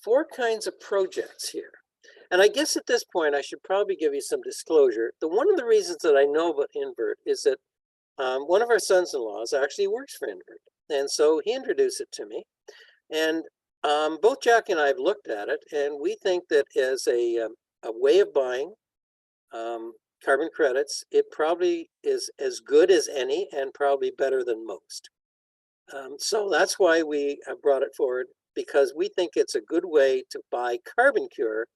Speaker 1: 4 kinds of projects here. And I guess at this point, I should probably give you some disclosure. One of the reasons that I know about Invert is that one of our sons-in-laws actually works for Invert. And so he introduced it to me. And both Jack and I have looked at it, and we think that as a way of buying carbon credits, it probably is as good as any and probably better than most. So that's why we have brought it forward, because we think it's a good way to buy carbon cure.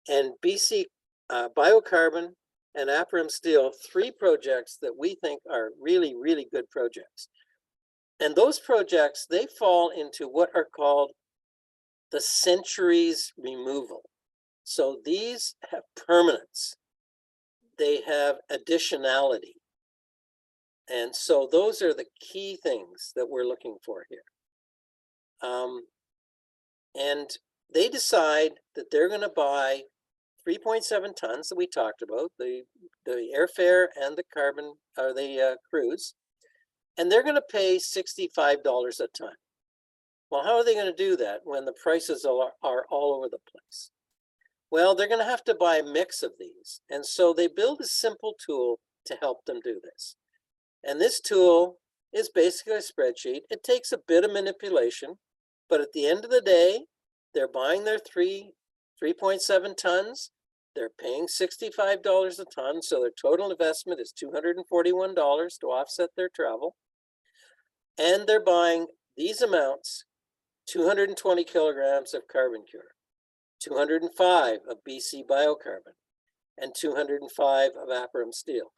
Speaker 1: And BC Biocarbon and Aperam Steel, 3 projects that we think are really, really good projects. And those projects, they fall into what are called the centuries removal. So these have permanence. They have additionality. And so those are the key things that we're looking for here. And they decide that they're going to buy 3.7 tons that we talked about, the airfare and the carbon, or the cruise, and they're going to pay $65 a ton. Well, how are they going to do that when the prices are all over the place? Well, they're going to have to buy a mix of these. And so they build a simple tool to help them do this. And this tool is basically a spreadsheet. It takes a bit of manipulation, but at the end of the day, they're buying their 3.7 tons. They're paying $65 a ton. So their total investment is $241 to offset their travel. And they're buying these amounts: 220 kilograms of carbon cure, 205 of BC Biocarbon, and 205 of Aperam Steel.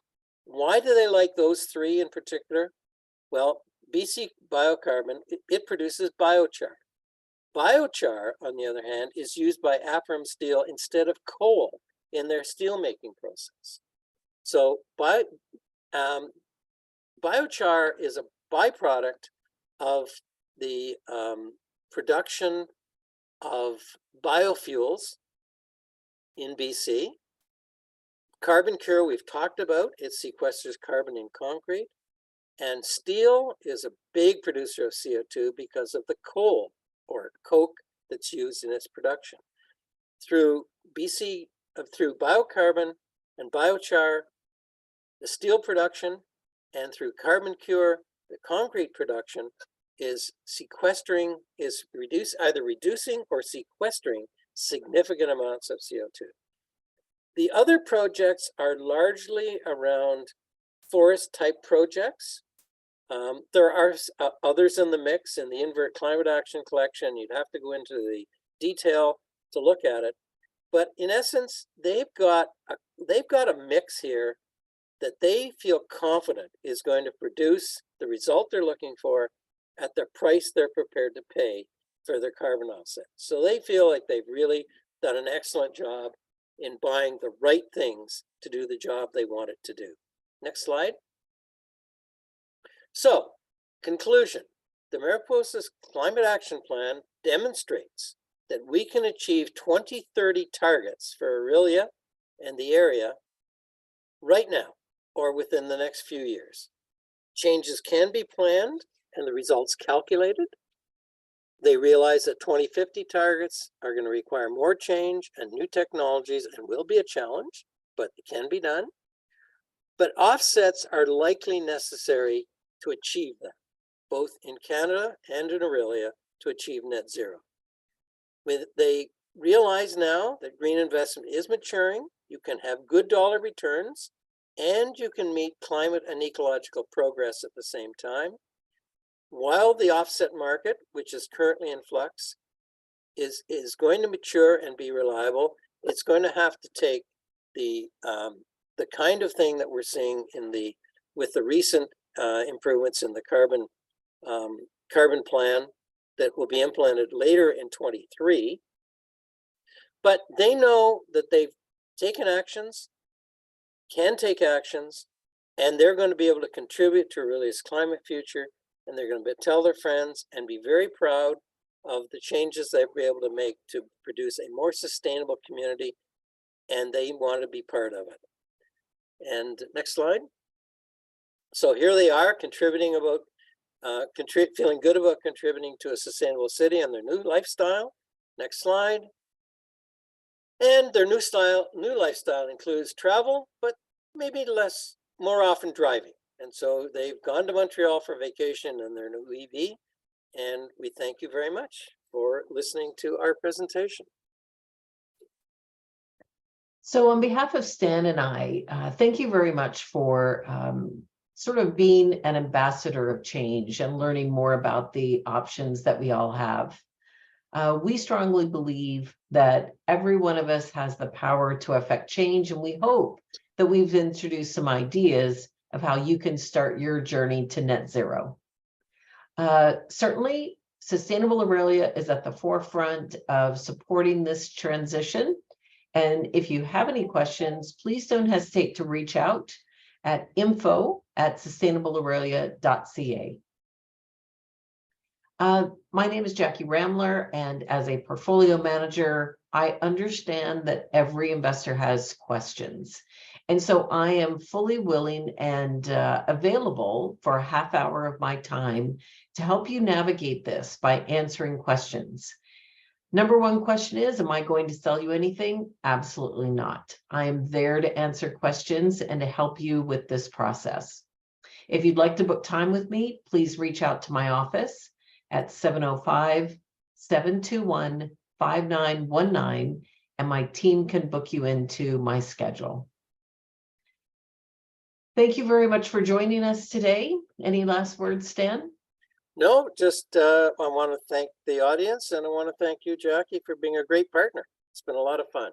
Speaker 1: Why do they like those 3 in particular? Well, BC Biocarbon, it produces biochar. Biochar, on the other hand, is used by Aperam Steel instead of coal in their steelmaking process. So biochar is a byproduct of the production of biofuels in BC. Carbon cure, we've talked about. It sequesters carbon in concrete. And steel is a big producer of CO2 because of the coal or coke that's used in its production. Through biocarbon and biochar, the steel production, and through carbon cure, the concrete production is either reducing or sequestering significant amounts of CO2. The other projects are largely around forest type projects. There are others in the mix. In the Invert Climate Action Collection, you'd have to go into the detail to look at it. But in essence, they've got a mix here that they feel confident is going to produce the result they're looking for at the price they're prepared to pay for their carbon offset. So they feel like they've really done an excellent job in buying the right things to do the job they want it to do. Next slide. So, conclusion. The Mariposa's Climate Action Plan demonstrates that we can achieve 2030 targets for Orillia and the area right now or within the next few years. Changes can be planned and the results calculated. They realize that 2050 targets are going to require more change and new technologies and will be a challenge, but it can be done. But offsets are likely necessary to achieve that, both in Canada and in Aurelia, to achieve net zero. They realize now that green investment is maturing. You can have good dollar returns, and you can meet climate and ecological progress at the same time. While the offset market, which is currently in flux, is going to mature and be reliable, it's going to have to take the kind of thing that we're seeing with the recent improvements in the carbon plan that will be implemented later in 23. But they know that they've taken actions, can take actions, and they're going to be able to contribute to Aurelia's climate future, and they're going to tell their friends and be very proud of the changes they'll be able to make to produce a more sustainable community, and they want to be part of it. And next slide. So here they are contributing feeling good about contributing to a sustainable city and their new lifestyle. Next slide. And their new lifestyle includes travel, but maybe more often driving. And so they've gone to Montreal for vacation in their new EV. And we thank you very much for listening to our presentation.
Speaker 2: So on behalf of Stan and I, thank you very much for sort of being an ambassador of change and learning more about the options that we all have. We strongly believe that every one of us has the power to affect change, and we hope that we've introduced some ideas of how you can start your journey to net zero. Certainly, Sustainable Aurelia is at the forefront of supporting this transition. And if you have any questions, please don't hesitate to reach out at info@sustainableaurelia.ca. My name is Jackie Ramler, and as a portfolio manager, I understand that every investor has questions. And so I am fully willing and available for a half hour of my time to help you navigate this by answering questions. Number one question is, am I going to sell you anything? Absolutely not. I am there to answer questions and to help you with this process. If you'd like to book time with me, please reach out to my office at 705-721-5919, and my team can book you into my schedule. Thank you very much for joining us today. Any last words, Stan?
Speaker 1: No, just I want to thank the audience, and I want to thank you, Jackie, for being a great partner. It's been a lot of fun.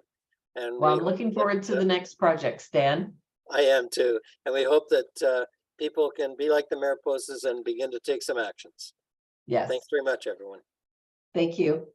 Speaker 1: And
Speaker 2: well, I'm looking forward to the next project, Stan.
Speaker 1: I am too. And we hope that people can be like the Mariposas and begin to take some actions.
Speaker 2: Yes.
Speaker 1: Thanks very much, everyone.
Speaker 2: Thank you.